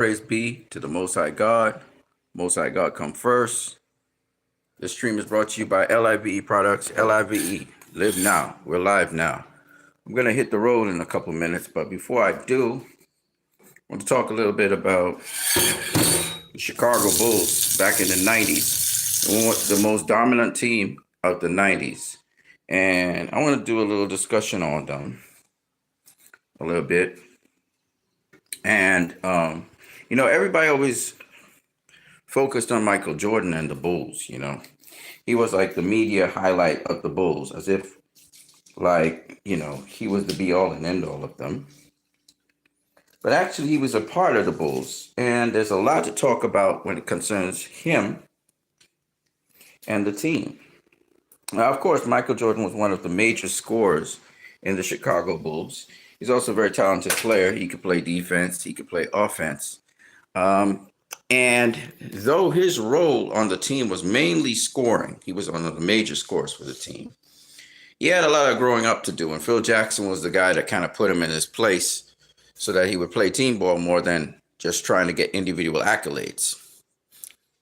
Praise be to the Most High God. Most High God come first. This stream is brought to you by L.I.V.E products. L.I.V.E. Live now. We're live now. I'm going to hit the road in a couple minutes, but before I do, I want to talk a little bit about the Chicago Bulls back in the 90s. The most dominant team of the 90s. And I want to do a little discussion on them a little bit. And, everybody always focused on Michael Jordan and the Bulls. He was like the media highlight of the Bulls, as if he was the be all and end all of them. But actually, he was a part of the Bulls. And there's a lot to talk about when it concerns him and the team. Now, of course, Michael Jordan was one of the major scorers in the Chicago Bulls. He's also a very talented player. He could play defense. He could play offense. And though his role on the team was mainly scoring, he was one of the major scorers for the team. He had a lot of growing up to do, and Phil Jackson was the guy that kind of put him in his place so that he would play team ball more than just trying to get individual accolades.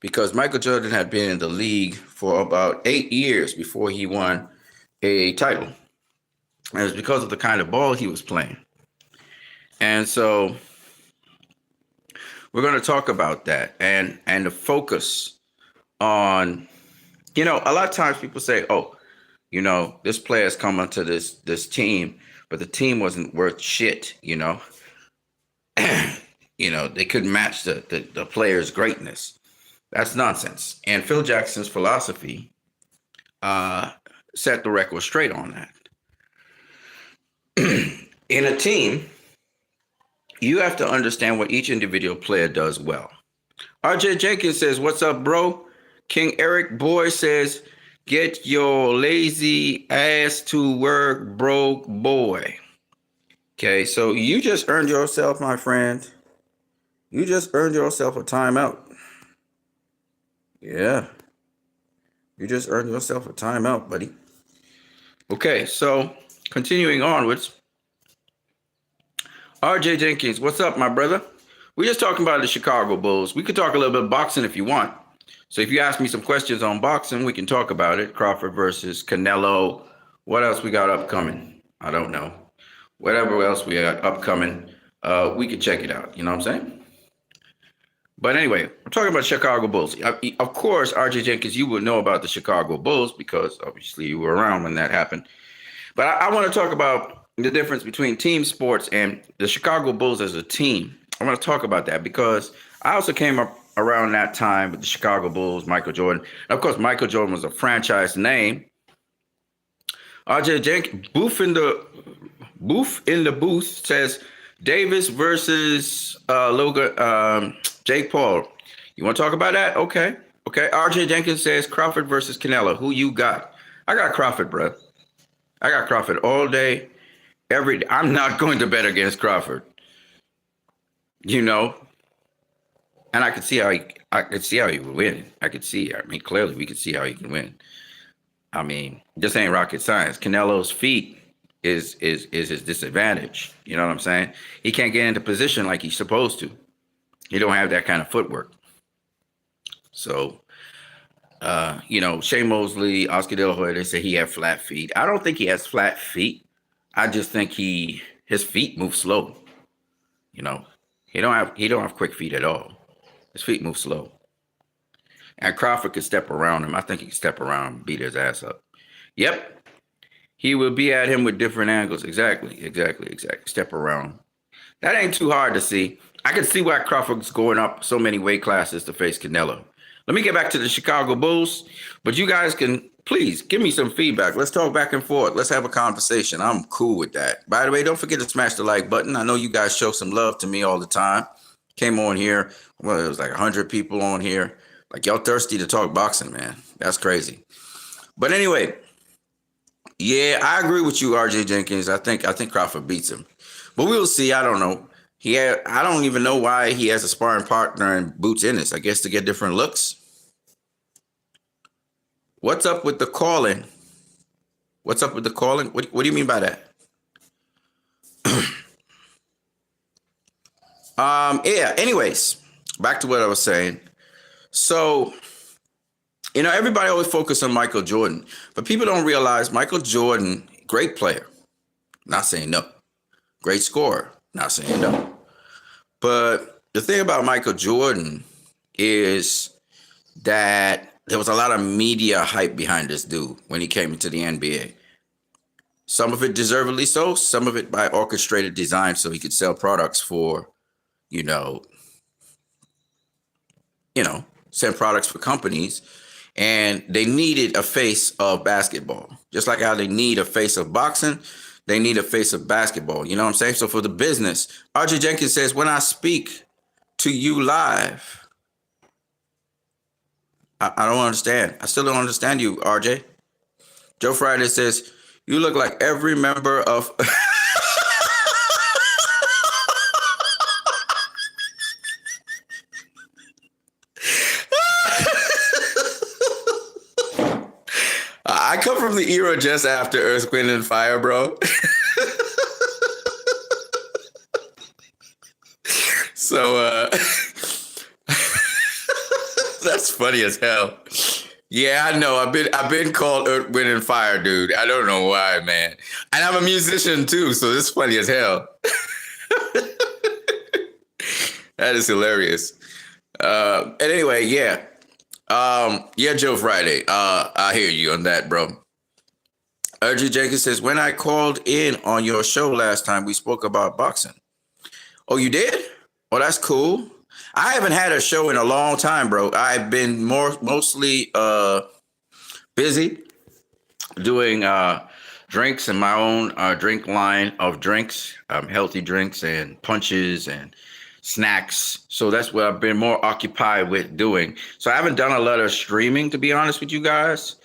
Because Michael Jordan had been in the league for about 8 years before he won a title. And it was because of the kind of ball he was playing. And so we're going to talk about that and the focus on, a lot of times people say, this player has come onto this team, but the team wasn't worth shit, they couldn't match the player's greatness. That's nonsense. And Phil Jackson's philosophy set the record straight on that. In a team, you have to understand what each individual player does well. RJ Jenkins says, "What's up, bro?" King Eric Boy says, "Get your lazy ass to work, broke boy." Okay, so you just earned yourself, my friend. You just earned yourself a timeout. Yeah. You just earned yourself a timeout, buddy. Okay, so continuing onwards. RJ Jenkins, what's up, my brother? We're just talking about the Chicago Bulls. We could talk a little bit of boxing if you want. So if you ask me some questions on boxing, we can talk about it. Crawford versus Canelo. What else we got upcoming? I don't know. Whatever else we got upcoming, we could check it out. You know what I'm saying? But anyway, we're talking about Chicago Bulls. Of course, RJ Jenkins, you would know about the Chicago Bulls because obviously you were around when that happened. But I want to talk about the difference between team sports and the Chicago Bulls as a team. I want to talk about that because I also came up around that time with the Chicago Bulls, Michael Jordan. And of course, Michael Jordan was a franchise name. RJ Jenkins, Booth in the booth says Davis versus Jake Paul. You want to talk about that? Okay. RJ Jenkins says Crawford versus Canelo. Who you got? I got Crawford, bro. I got Crawford all day, every day. I'm not going to bet against Crawford. And I could see how he would win. Clearly we could see how he can win. This ain't rocket science. Canelo's feet is his disadvantage. You know what I'm saying? He can't get into position like he's supposed to. He don't have that kind of footwork. So, Shea Mosley, Oscar De La Hoya, they say he had flat feet. I don't think he has flat feet. I just think his feet move slow. He don't have quick feet at all. His feet move slow. And Crawford could step around him. I think he could step around and beat his ass up. Yep. He will be at him with different angles. Exactly. Step around. That ain't too hard to see. I can see why Crawford's going up so many weight classes to face Canelo. Let me get back to the Chicago Bulls, but you guys can please give me some feedback. Let's talk back and forth. Let's have a conversation. I'm cool with that. By the way, don't forget to smash the like button. I know you guys show some love to me all the time. Came on here. Well, it was like 100 people on here. Like, y'all thirsty to talk boxing, man. That's crazy. But anyway, yeah, I agree with you, RJ Jenkins. I think Crawford beats him. But we'll see. I don't know. I don't even know why he has a sparring partner in Boots Ennis. I guess to get different looks. What's up with the calling? What do you mean by that? Yeah. Anyways, back to what I was saying. So, everybody always focus on Michael Jordan, but people don't realize Michael Jordan, great player. Not saying no. Great scorer. Not saying no. But the thing about Michael Jordan is that there was a lot of media hype behind this dude when he came into the NBA. Some of it deservedly so, some of it by orchestrated design so he could sell products for, you know, send products for companies. And they needed a face of basketball. Just like how they need a face of boxing, they need a face of basketball. You know what I'm saying? So for the business, RJ Jenkins says, when I speak to you live, I don't understand. I still don't understand you, RJ. Joe Friday says, you look like every member of... I come from the era just after Earth, Wind, and Fire, bro. So that's funny as hell. Yeah, I know. I've been called Earth, Wind, and Fire, dude. I don't know why, man. And I'm a musician too, so it's funny as hell. That is hilarious. And anyway, yeah. Yeah, Joe Friday. I hear you on that, bro. RJ Jenkins says, when I called in on your show last time, we spoke about boxing. Oh, you did? Oh, that's cool. I haven't had a show in a long time, bro. I've been mostly busy doing drinks and my own drink line of drinks, healthy drinks and punches and snacks. So that's what I've been more occupied with doing. So I haven't done a lot of streaming, to be honest with you guys.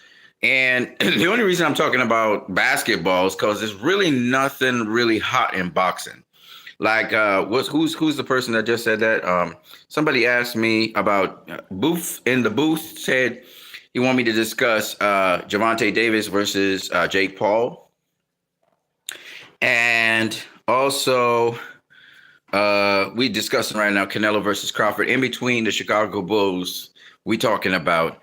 And the only reason I'm talking about basketball is because there's really nothing really hot in boxing. Like, who's the person that just said that? Somebody asked me about Booth in the booth said he wanted me to discuss Gervonta Davis versus Jake Paul. And also, we discussing right now Canelo versus Crawford. In between the Chicago Bulls, we talking about.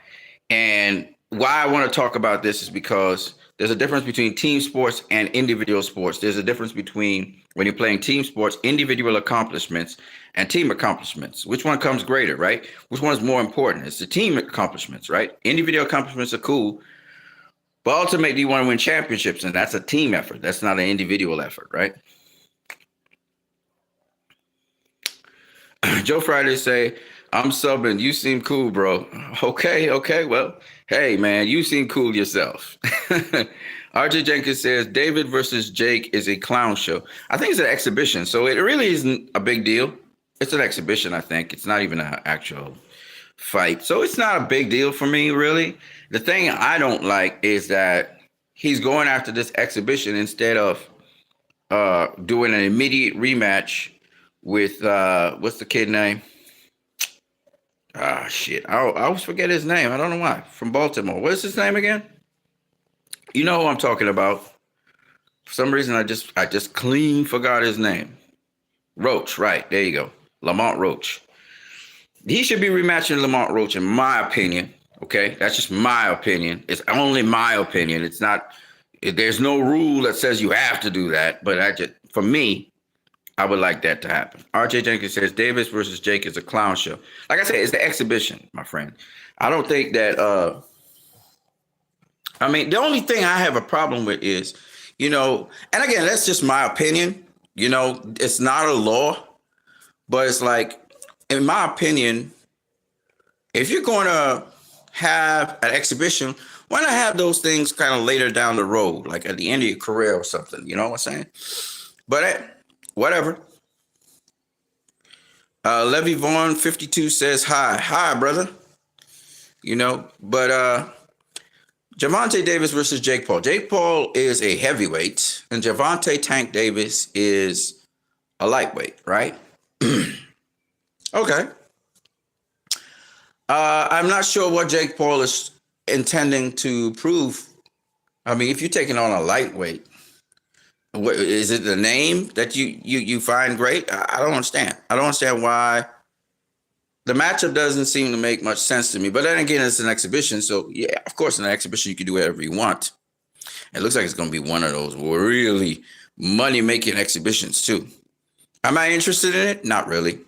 And why I want to talk about this is because there's a difference between team sports and individual sports. There's a difference between when you're playing team sports, individual accomplishments and team accomplishments. Which one comes greater, right? Which one is more important? It's the team accomplishments, right? Individual accomplishments are cool, but ultimately you want to win championships, and that's a team effort. That's not an individual effort, right? Joe Friday say, I'm subbing. You seem cool, bro. Okay. Well, hey, man, you seem cool yourself. RJ Jenkins says, David versus Jake is a clown show. I think it's an exhibition, so it really isn't a big deal. It's an exhibition, I think. It's not even an actual fight. So it's not a big deal for me, really. The thing I don't like is that he's going after this exhibition instead of doing an immediate rematch with, what's the kid name? Ah, shit. I always forget his name. I don't know why. From Baltimore. What is his name again? You know who I'm talking about. For some reason, I just clean forgot his name. Roach, right. There you go. Lamont Roach. He should be rematching Lamont Roach, in my opinion. Okay? That's just my opinion. It's only my opinion. It's not, there's no rule that says you have to do that. But for me, I would like that to happen. RJ Jenkins says Davis versus Jake is a clown show. Like I said, it's the exhibition, my friend. I don't think that. The only thing I have a problem with is, and again, that's just my opinion. It's not a law, but it's like, in my opinion, if you're going to have an exhibition, why not have those things kind of later down the road, like at the end of your career or something? You know what I'm saying? But whatever. Levy Vaughn 52 says hi, brother. But Gervonta Davis versus Jake Paul. Jake Paul is a heavyweight, and Gervonta Tank Davis is a lightweight, right? Okay. I'm not sure what Jake Paul is intending to prove. I mean, if you're taking on a lightweight, What is it? The name that you find great? I don't understand. I don't understand why the matchup doesn't seem to make much sense to me. But then again, it's an exhibition, so yeah, of course, in an exhibition you can do whatever you want. It looks like it's going to be one of those really money making exhibitions too. Am I interested in it? Not really.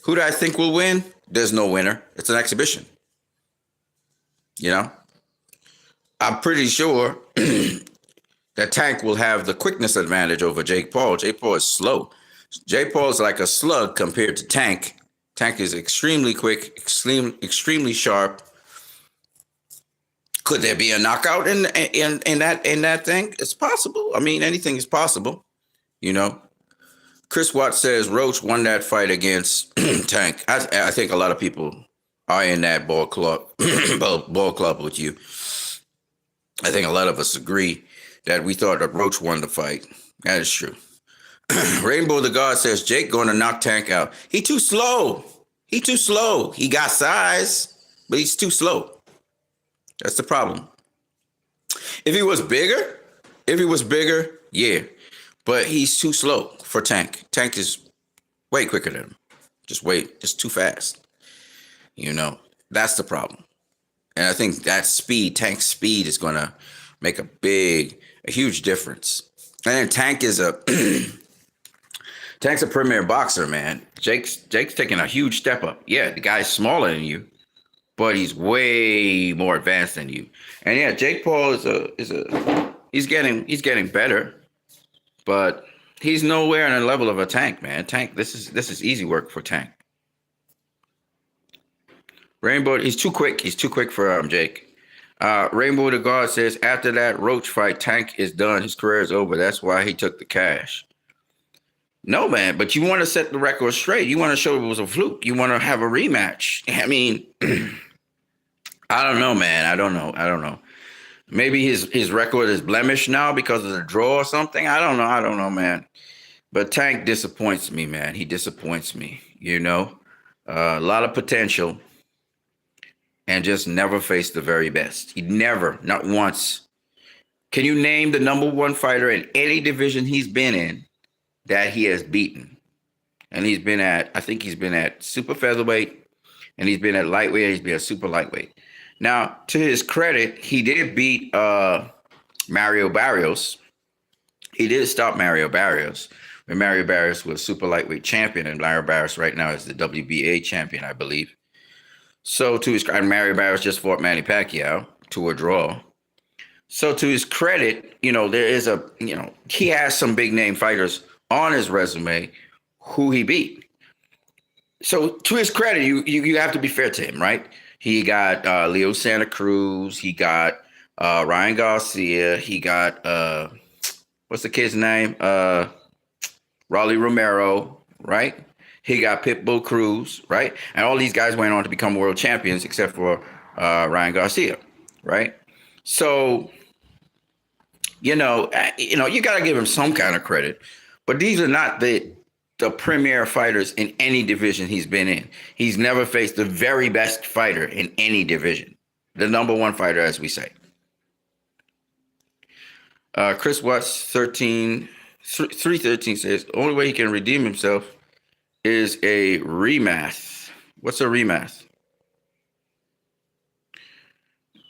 Who do I think will win? There's no winner. It's an exhibition. You know, I'm pretty sure that Tank will have the quickness advantage over Jake Paul. Jake Paul is slow. Jake Paul is like a slug compared to Tank. Tank is extremely quick, extremely sharp. Could there be a knockout in that thing? It's possible. I mean, anything is possible. You know, Chris Watts says Roach won that fight against Tank. I think a lot of people are in that ball club with you. I think a lot of us agree that we thought that Roach won the fight. That is true. Rainbow the God says Jake going to knock Tank out. He too slow. He too slow. He got size, but he's too slow. That's the problem. If he was bigger, yeah. But he's too slow for Tank. Tank is way quicker than him. Just too fast. You know, that's the problem. And I think that speed, Tank's speed, is going to make a huge difference. And then Tank is Tank's a premier boxer, man. Jake's taking a huge step up. Yeah, the guy's smaller than you, but he's way more advanced than you. And yeah, Jake Paul he's getting better, but he's nowhere on the level of a Tank, man. Tank, this is easy work for Tank. Rainbow, he's too quick. He's too quick for Jake. Rainbow the God says after that Roach fight, Tank is done. His career is over. That's why he took the cash. No, man, but you want to set the record straight. You want to show it was a fluke. You want to have a rematch. I mean, I don't know, man. I don't know. Maybe his record is blemished now because of the draw or something. I don't know, man. But Tank disappoints me, man. He disappoints me, you know. A lot of potential and just never faced the very best. He never, not once. Can you name the number one fighter in any division he's been in that he has beaten? And I think he's been at super featherweight, and he's been at lightweight, and he's been at super lightweight. Now, to his credit, he did beat Mario Barrios. He did stop Mario Barrios when Mario Barrios was super lightweight champion, and Mario Barrios right now is the WBA champion, I believe. So to his credit, Mario Barrios just fought Manny Pacquiao to a draw. So to his credit, you know, he has some big name fighters on his resume who he beat. So to his credit, you have to be fair to him, right? He got Leo Santa Cruz. He got Ryan Garcia. He got what's the kid's name? Raleigh Romero, right? He got Pitbull Cruz, right? And all these guys went on to become world champions, except for Ryan Garcia, right? So, you got to give him some kind of credit. But these are not the premier fighters in any division he's been in. He's never faced the very best fighter in any division, the number one fighter, as we say. Chris Watts 313 says the only way he can redeem himself is a rematch. What's a rematch?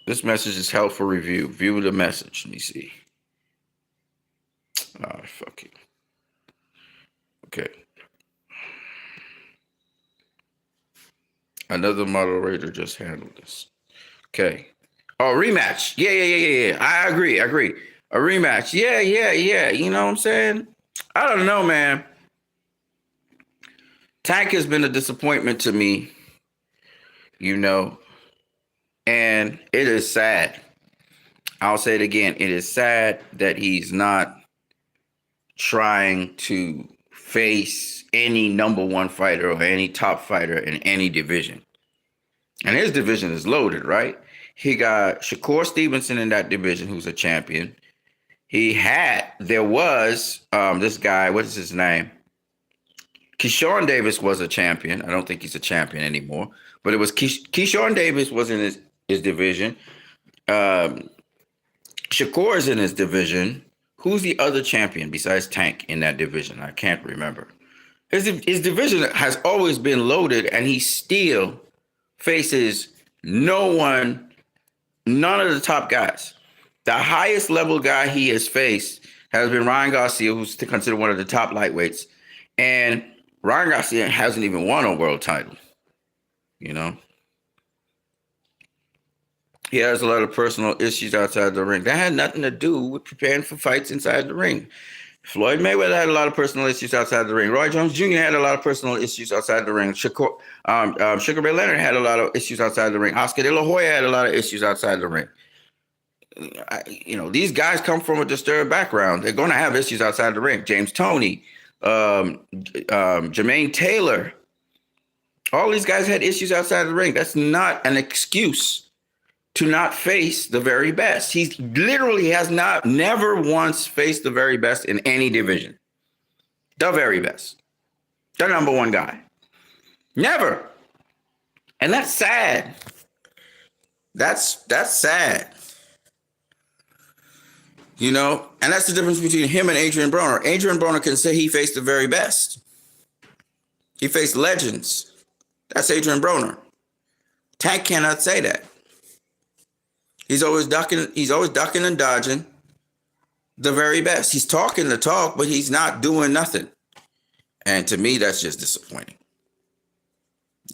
This message is held for review. View the message. Let me see. Oh, fuck it. Okay. Another moderator just handled this. Okay. Oh, rematch. Yeah. I agree. A rematch. Yeah. You know what I'm saying? I don't know, man. Tank has been a disappointment to me, you know, and it is sad. I'll say it again. It is sad that he's not trying to face any number one fighter or any top fighter in any division. And his division is loaded, right? He got Shakur Stevenson in that division, who's a champion. There was this guy, what is his name? Keyshawn Davis was a champion. I don't think he's a champion anymore, but it was Keyshawn Davis was in his division. Shakur is in his division, Who's the other champion besides Tank in that division? I can't remember. His division has always been loaded, and he still faces none of the top guys. The highest level guy he has faced has been Ryan Garcia, who's considered one of the top lightweights. And Ryan Garcia hasn't even won a world title. You know? He has a lot of personal issues outside the ring. That had nothing to do with preparing for fights inside the ring. Floyd Mayweather had a lot of personal issues outside the ring. Roy Jones Jr. had a lot of personal issues outside the ring. Sugar Ray Leonard had a lot of issues outside the ring. Oscar De La Hoya had a lot of issues outside the ring. These guys come from a disturbed background. They're going to have issues outside the ring. James Toney, Jermaine Taylor, all these guys had issues outside the ring. That's not an excuse to not face the very best. He literally has never once faced the very best in any division. The very best. The number one guy. Never. And that's sad. That's sad. And that's the difference between him and Adrian Broner. Adrian Broner can say he faced the very best. He faced legends. That's Adrian Broner. Tank cannot say that. He's always ducking and dodging the very best. He's talking the talk, but he's not doing nothing. And to me, that's just disappointing.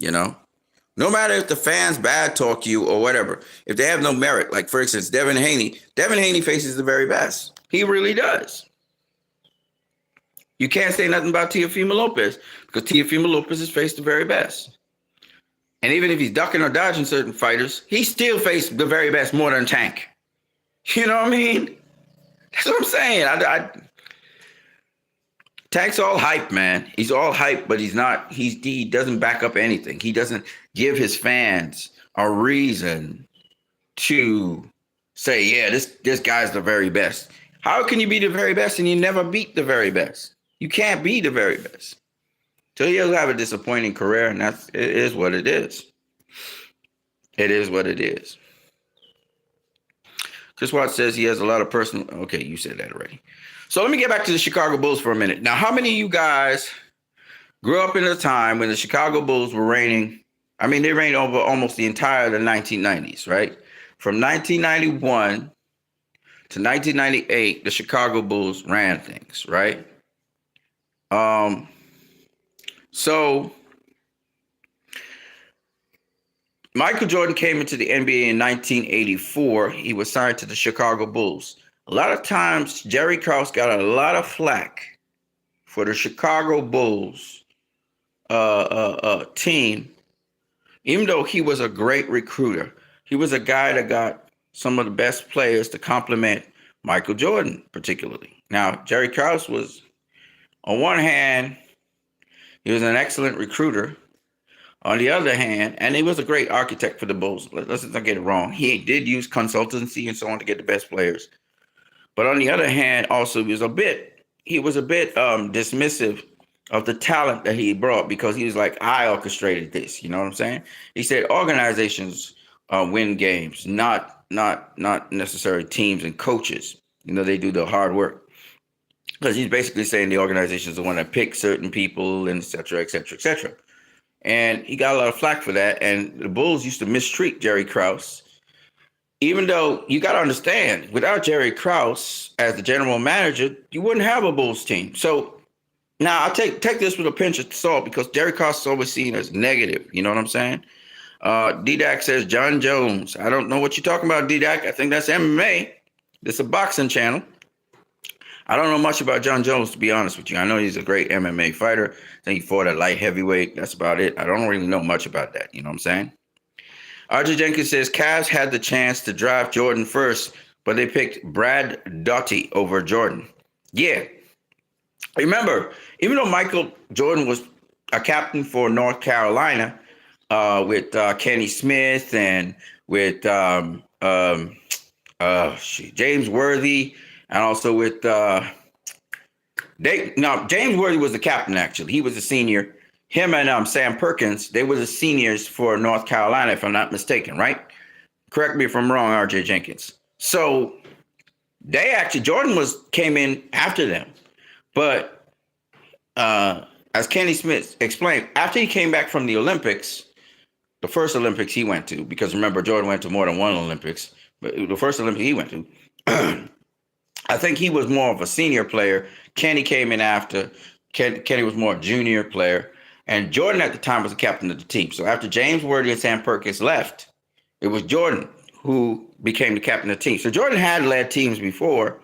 No matter if the fans bad talk you or whatever, if they have no merit, like for instance, Devin Haney faces the very best. He really does. You can't say nothing about Teofimo Lopez because Teofimo Lopez has faced the very best. And even if he's ducking or dodging certain fighters, he still faced the very best more than Tank. You know what I mean? That's what I'm saying. Tank's all hype, man. He's all hype, but he doesn't back up anything. He doesn't give his fans a reason to say, yeah, this guy's the very best. How can you be the very best and you never beat the very best? You can't be the very best. So he'll have a disappointing career, and it is what it is. It is what it is. Chris Watts says he has a lot of personal. Okay, you said that already. So let me get back to the Chicago Bulls for a minute. Now, how many of you guys grew up in a time when the Chicago Bulls were reigning? I mean, they reigned over almost the entire of the 1990s, right? From 1991 to 1998, the Chicago Bulls ran things, right? So Michael Jordan came into the NBA in 1984. He was signed to the Chicago Bulls. A lot of times, Jerry Krause got a lot of flack for the Chicago Bulls team, even though he was a great recruiter. He was a guy that got some of the best players to complement Michael Jordan, particularly. Now, Jerry Krause was, on one hand, he was an excellent recruiter. On the other hand, and he was a great architect for the Bulls. Let's not get it wrong. He did use consultancy and so on to get the best players. But on the other hand, also he was a bit dismissive of the talent that he brought because he was like, I orchestrated this. You know what I'm saying? He said organizations win games, not necessarily teams and coaches. They do the hard work. Because he's basically saying the organizations are the one that pick certain people and et cetera, et cetera, et cetera. And he got a lot of flack for that. And the Bulls used to mistreat Jerry Krause. Even though you got to understand, without Jerry Krause as the general manager, you wouldn't have a Bulls team. So now I'll take this with a pinch of salt because Jerry Krause is always seen as negative. You know what I'm saying? D-Dak says, John Jones. I don't know what you're talking about, D-Dak. I think that's MMA. It's a boxing channel. I don't know much about John Jones, to be honest with you. I know he's a great MMA fighter. I think he fought at light heavyweight. That's about it. I don't really know much about that. You know what I'm saying? RJ Jenkins says, Cavs had the chance to draft Jordan first, but they picked Brad Doughty over Jordan. Yeah. Remember, even though Michael Jordan was a captain for North Carolina with Kenny Smith and with James Worthy, and also with James Worthy was the captain, actually. He was a senior. Him and Sam Perkins, they were the seniors for North Carolina, if I'm not mistaken, right? Correct me if I'm wrong, RJ Jenkins. So Jordan came in after them, but as Kenny Smith explained, after he came back from the Olympics, the first Olympics he went to, because remember Jordan went to more than one Olympics, but the first Olympic he went to, I think he was more of a senior player. Kenny came in after. Kenny was more a junior player, and Jordan at the time was the captain of the team. So after James Worthy and Sam Perkins left, it was Jordan who became the captain of the team. So Jordan had led teams before,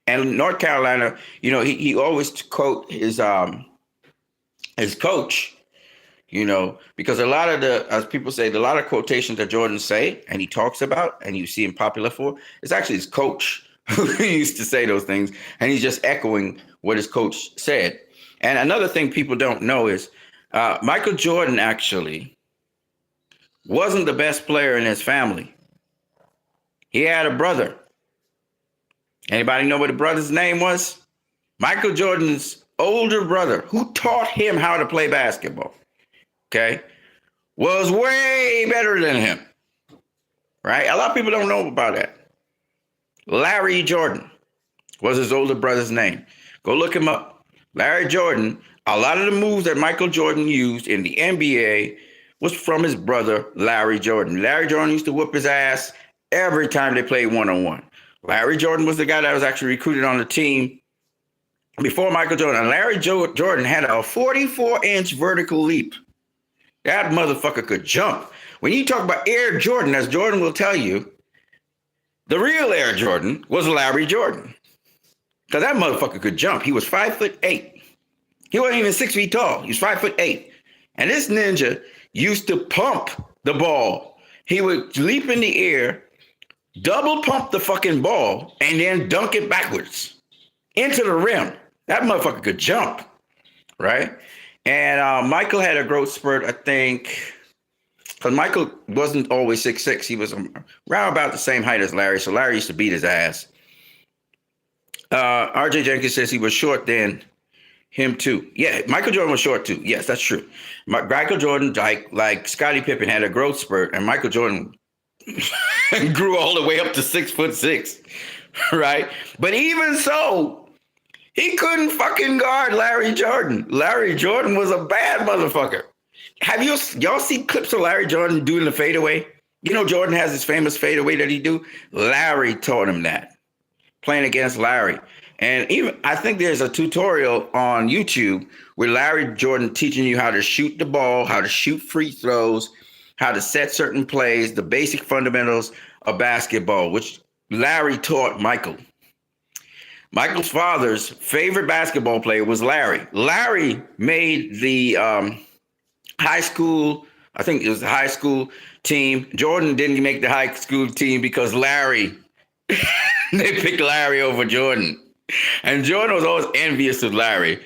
and North Carolina, he always quote his coach, because a lot of as people say, a lot of quotations that Jordan say and he talks about and you see him popular for, it's actually his coach who used to say those things, and he's just echoing what his coach said. And another thing people don't know is Michael Jordan actually wasn't the best player in his family. He had a brother. Anybody know what the brother's name was? Michael Jordan's older brother, who taught him how to play basketball, okay, was way better than him, right? A lot of people don't know about that. Larry Jordan was his older brother's name. Go look him up. Larry Jordan, a lot of the moves that Michael Jordan used in the NBA was from his brother, Larry Jordan. Larry Jordan used to whoop his ass every time they played one-on-one. Larry Jordan was the guy that was actually recruited on the team before Michael Jordan. And Larry Jordan had a 44-inch vertical leap. That motherfucker could jump. When you talk about Air Jordan, as Jordan will tell you, the real Air Jordan was Larry Jordan. Because that motherfucker could jump. He was 5'8". He wasn't even 6 feet tall. He was 5'8". And this ninja used to pump the ball. He would leap in the air, double pump the fucking ball, and then dunk it backwards into the rim. That motherfucker could jump, right? And Michael had a growth spurt, I think, because Michael wasn't always 6'6". He was around about the same height as Larry, so Larry used to beat his ass. RJ Jenkins says he was short then. Him too. Yeah, Michael Jordan was short too. Yes, that's true. Michael Jordan, like Scottie Pippen, had a growth spurt, and Michael Jordan grew all the way up to 6'6", right? But even so, he couldn't fucking guard Larry Jordan. Larry Jordan was a bad motherfucker. Have y'all seen clips of Larry Jordan doing the fadeaway? Jordan has his famous fadeaway that he do. Larry taught him that, playing against Larry. And even I think there's a tutorial on YouTube with Larry Jordan teaching you how to shoot the ball, how to shoot free throws, how to set certain plays, the basic fundamentals of basketball, which Larry taught Michael. Michael's father's favorite basketball player was Larry. Larry made the high school, I think it was the high school team. Jordan didn't make the high school team because Larry, they picked Larry over Jordan. And Jordan was always envious of Larry,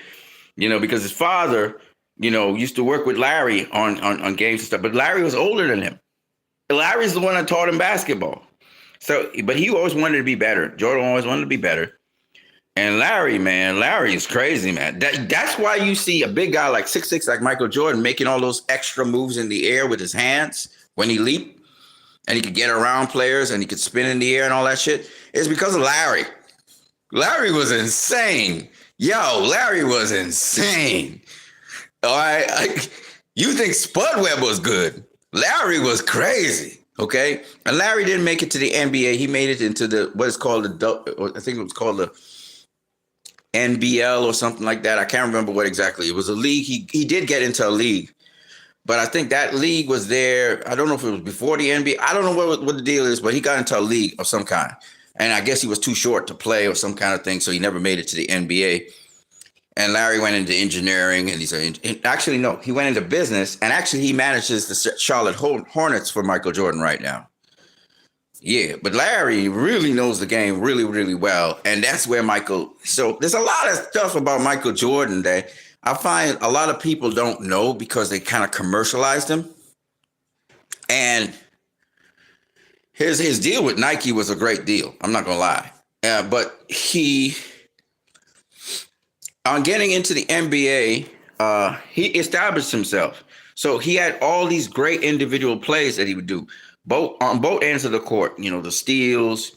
because his father, used to work with Larry on games and stuff. But Larry was older than him. Larry's the one that taught him basketball. So, but he always wanted to be better. Jordan always wanted to be better. And Larry is crazy, man. That's why you see a big guy like 6'6", like Michael Jordan, making all those extra moves in the air with his hands when he leaped, and he could get around players and he could spin in the air and all that shit. It's because of Larry. Larry was insane. Larry was insane. All right. You think Spud Webb was good. Larry was crazy. Okay. And Larry didn't make it to the NBA. He made it into what is called I think it was called the NBL or something like that. I can't remember what exactly. It was a league. He did get into a league, but I think that league was there. I don't know if it was before the NBA. I don't know what the deal is, but he got into a league of some kind. And I guess he was too short to play or some kind of thing, so he never made it to the NBA. And Larry went into engineering, and he went into business, and actually he manages the Charlotte Hornets for Michael Jordan right now. Yeah, but Larry really knows the game really, really well, and that's where so there's a lot of stuff about Michael Jordan that I find a lot of people don't know because they kind of commercialized him. And his deal with Nike was a great deal. I'm not gonna lie, but on getting into the NBA, he established himself. So he had all these great individual plays that he would do, on both ends of the court. The steals,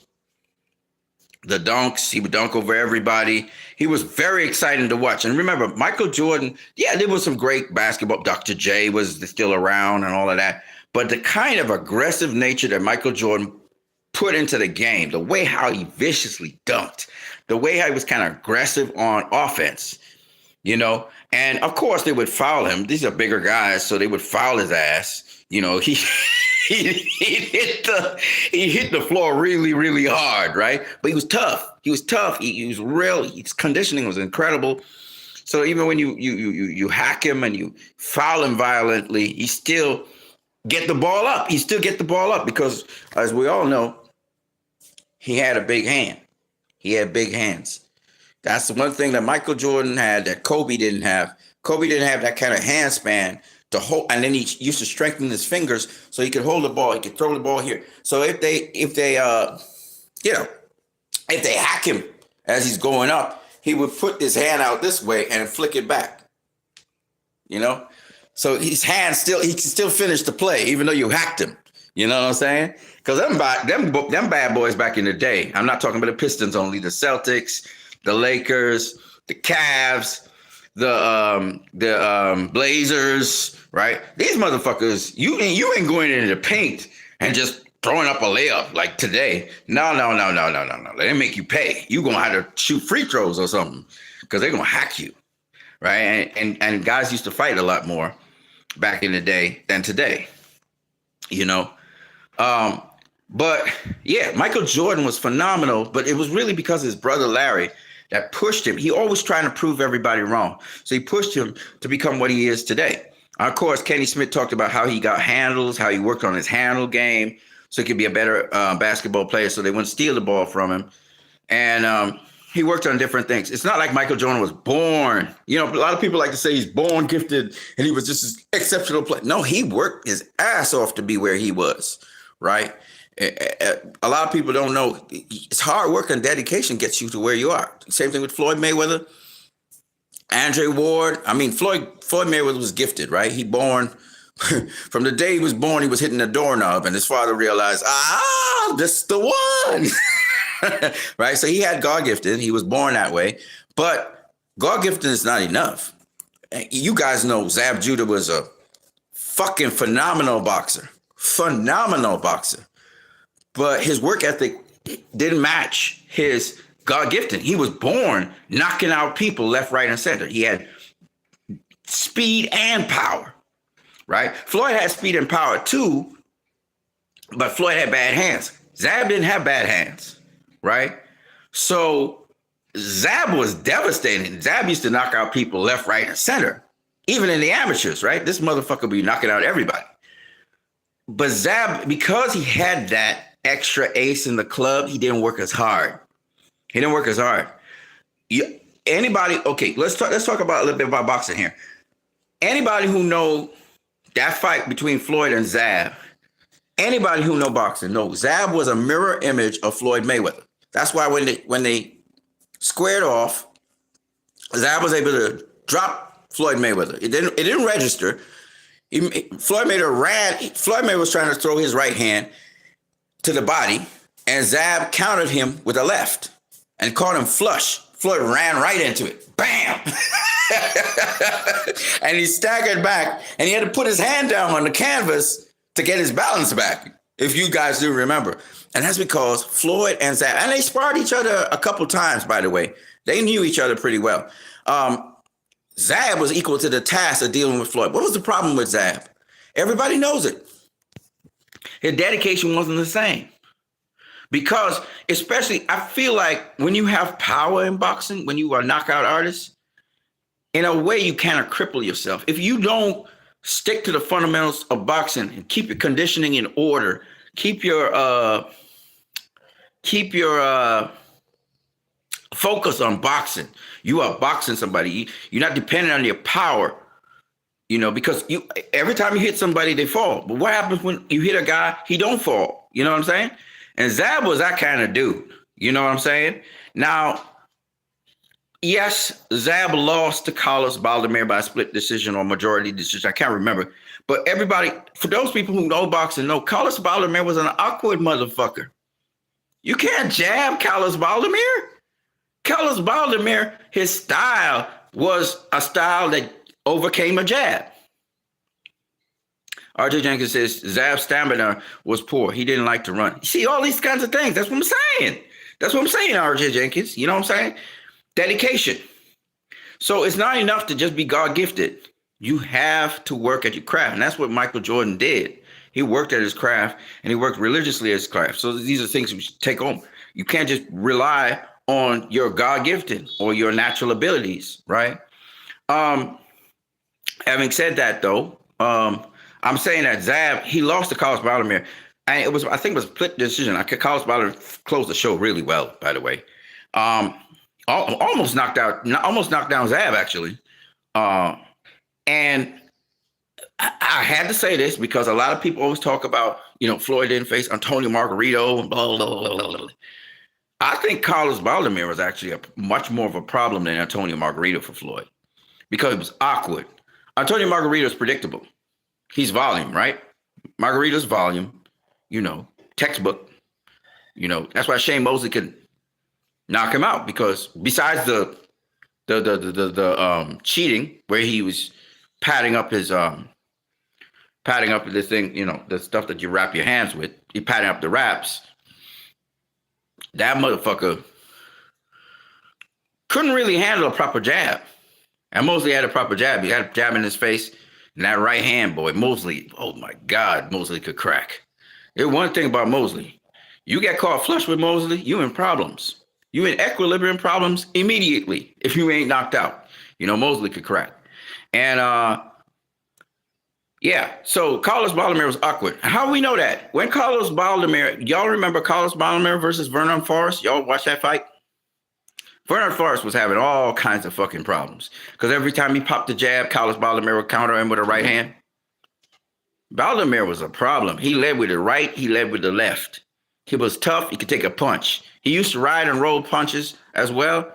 The dunks, he would dunk over everybody. He was very exciting to watch. And remember, Michael Jordan, yeah, there was some great basketball. Dr. J was still around and all of that. But the kind of aggressive nature that Michael Jordan put into the game, the way how he viciously dunked, the way how he was kind of aggressive on offense, you know, and of course they would foul him. These are bigger guys, so they would foul his ass. You know, he hit the floor really, really hard, right? But he was tough. He was tough. He was real. His conditioning was incredible. So even when you hack him and you foul him violently, he still get the ball up. He still get the ball up because, as we all know, he had a big hand. He had big hands. That's the one thing that Michael Jordan had that Kobe didn't have. Kobe didn't have that kind of hand span to hold, and then he used to strengthen his fingers so he could hold the ball. He could throw the ball here. So if they hack him as he's going up, he would put his hand out this way and flick it back. You know, so his hand he can still finish the play even though you hacked him. You know what I'm saying? Because them bad boys back in the day. I'm not talking about the Pistons only. The Celtics, the Lakers, the Cavs, the Blazers, right? These motherfuckers, you ain't going into the paint and just throwing up a layup like today. No. They make you pay. You gonna have to shoot free throws or something because they're gonna hack you, right? And guys used to fight a lot more back in the day than today, you know. But yeah, Michael Jordan was phenomenal, but it was really because of his brother Larry that pushed him. He always trying to prove everybody wrong. So he pushed him to become what he is today. Of course, Kenny Smith talked about how he got handles, how he worked on his handle game so he could be a better basketball player so they wouldn't steal the ball from him. And he worked on different things. It's not like Michael Jordan was born. You know, a lot of people like to say he's born gifted and he was just an exceptional player. No, he worked his ass off to be where he was, right? A lot of people don't know it's hard work and dedication gets you to where you are. Same thing with Floyd Mayweather, Andre Ward. I mean, Floyd Mayweather was gifted, right? He born from the day he was born, he was hitting the doorknob, and his father realized, this is the one, right? So he had God gifted. He was born that way, but God gifted is not enough. You guys know Zab Judah was a fucking phenomenal boxer. But his work ethic didn't match his God gifting. He was born knocking out people left, right, and center. He had speed and power, right? Floyd had speed and power too, but Floyd had bad hands. Zab didn't have bad hands, right? So Zab was devastating. Zab used to knock out people left, right, and center, even in the amateurs, right? This motherfucker be knocking out everybody. But Zab, because he had that extra ace in the club, he didn't work as hard. Okay, let's talk about a little bit about boxing here. Anybody who know that fight between Floyd and Zab, anybody who know boxing knows Zab was a mirror image of Floyd Mayweather. That's why when they squared off, Zab was able to drop Floyd Mayweather. It didn't register. Floyd Mayweather was trying to throw his right hand to the body, and Zab countered him with a left and caught him flush. Floyd ran right into it. Bam! And he staggered back, and he had to put his hand down on the canvas to get his balance back, if you guys do remember. And that's because Floyd and Zab, and they sparred each other a couple times, by the way. They knew each other pretty well. Zab was equal to the task of dealing with Floyd. What was the problem with Zab? Everybody knows it. His dedication wasn't the same. Because especially, I feel like when you have power in boxing, when you are a knockout artist, in a way you kind of cripple yourself. If you don't stick to the fundamentals of boxing and keep your conditioning in order, keep your focus on boxing. You are boxing somebody. You're not dependent on your power, you know, because every time you hit somebody, they fall. But what happens when you hit a guy, he don't fall? You know what I'm saying? And Zab was that kind of dude. You know what I'm saying? Now, yes, Zab lost to Carlos Baldomir by split decision or majority decision. I can't remember. But everybody, for those people who know boxing, know Carlos Baldomir was an awkward motherfucker. You can't jab Carlos Baldomir. Carlos Baldomir, his style was a style that overcame a jab. RJ Jenkins says Zab's stamina was poor. He didn't like to run. You see all these kinds of things. That's what I'm saying. That's what I'm saying, RJ Jenkins. You know what I'm saying? Dedication. So it's not enough to just be God gifted. You have to work at your craft. And that's what Michael Jordan did. He worked at his craft and he worked religiously at his craft. So these are things we should take home. You can't just rely on your God gifted or your natural abilities, right? Having said that, though, I'm saying that Zab, he lost to Carlos Baldomir. And I think it was a split decision. Carlos Baldomir closed the show really well, by the way. Almost knocked down Zab, actually. And I had to say this because a lot of people always talk about, Floyd didn't face Antonio Margarito and blah, blah, blah, blah, blah. I think Carlos Baldomir was actually much more of a problem than Antonio Margarito for Floyd because it was awkward. Antonio Margarito is predictable. He's volume, right? Margarito's volume, textbook. That's why Shane Mosley could knock him out because besides the cheating where he was padding up this thing, the stuff that you wrap your hands with, he padding up the wraps. That motherfucker couldn't really handle a proper jab. And Mosley had a proper jab. He had a jab in his face. And that right hand, boy, Mosley, oh my God, Mosley could crack. There's one thing about Mosley. You get caught flush with Mosley, you in problems. You in equilibrium problems immediately if you ain't knocked out. Mosley could crack. And so Carlos Baldomir was awkward. How do we know that? When Carlos Baldomir, y'all remember Carlos Baldomir versus Vernon Forrest? Y'all watch that fight? Vernon Forrest was having all kinds of fucking problems because every time he popped the jab, Carlos Baldomir would counter him with a right hand. Baldomir was a problem. He led with the right. He led with the left. He was tough. He could take a punch. He used to ride and roll punches as well.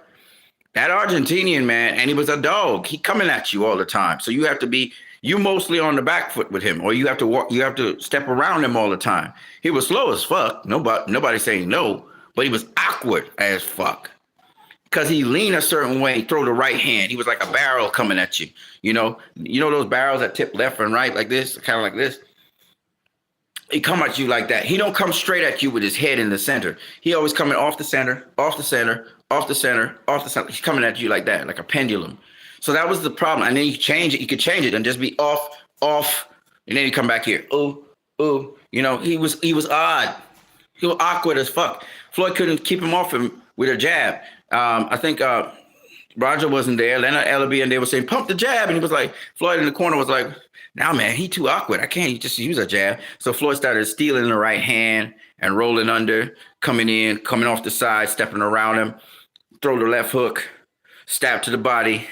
That Argentinian, man, and he was a dog. He coming at you all the time. So you have to be, you mostly on the back foot with him, or you have to walk, you have to step around him all the time. He was slow as fuck. Nobody saying no, but he was awkward as fuck. Because he leaned a certain way, throw the right hand. He was like a barrel coming at you. You know those barrels that tip left and right like this, kind of like this? He come at you like that. He don't come straight at you with his head in the center. He always coming off the center, off the center, off the center, off the center. He's coming at you like that, like a pendulum. So that was the problem. And then you change it. You could change it and just be off, and then you come back here. Ooh. He was odd. He was awkward as fuck. Floyd couldn't keep him off him with a jab. I think Roger wasn't there, Leonard L.I.V.E, and they were saying, pump the jab. And he was like, Floyd in the corner was like, nah, man, he too awkward. I can't just use a jab. So Floyd started stealing the right hand and rolling under, coming in, coming off the side, stepping around him, throw the left hook, stab to the body,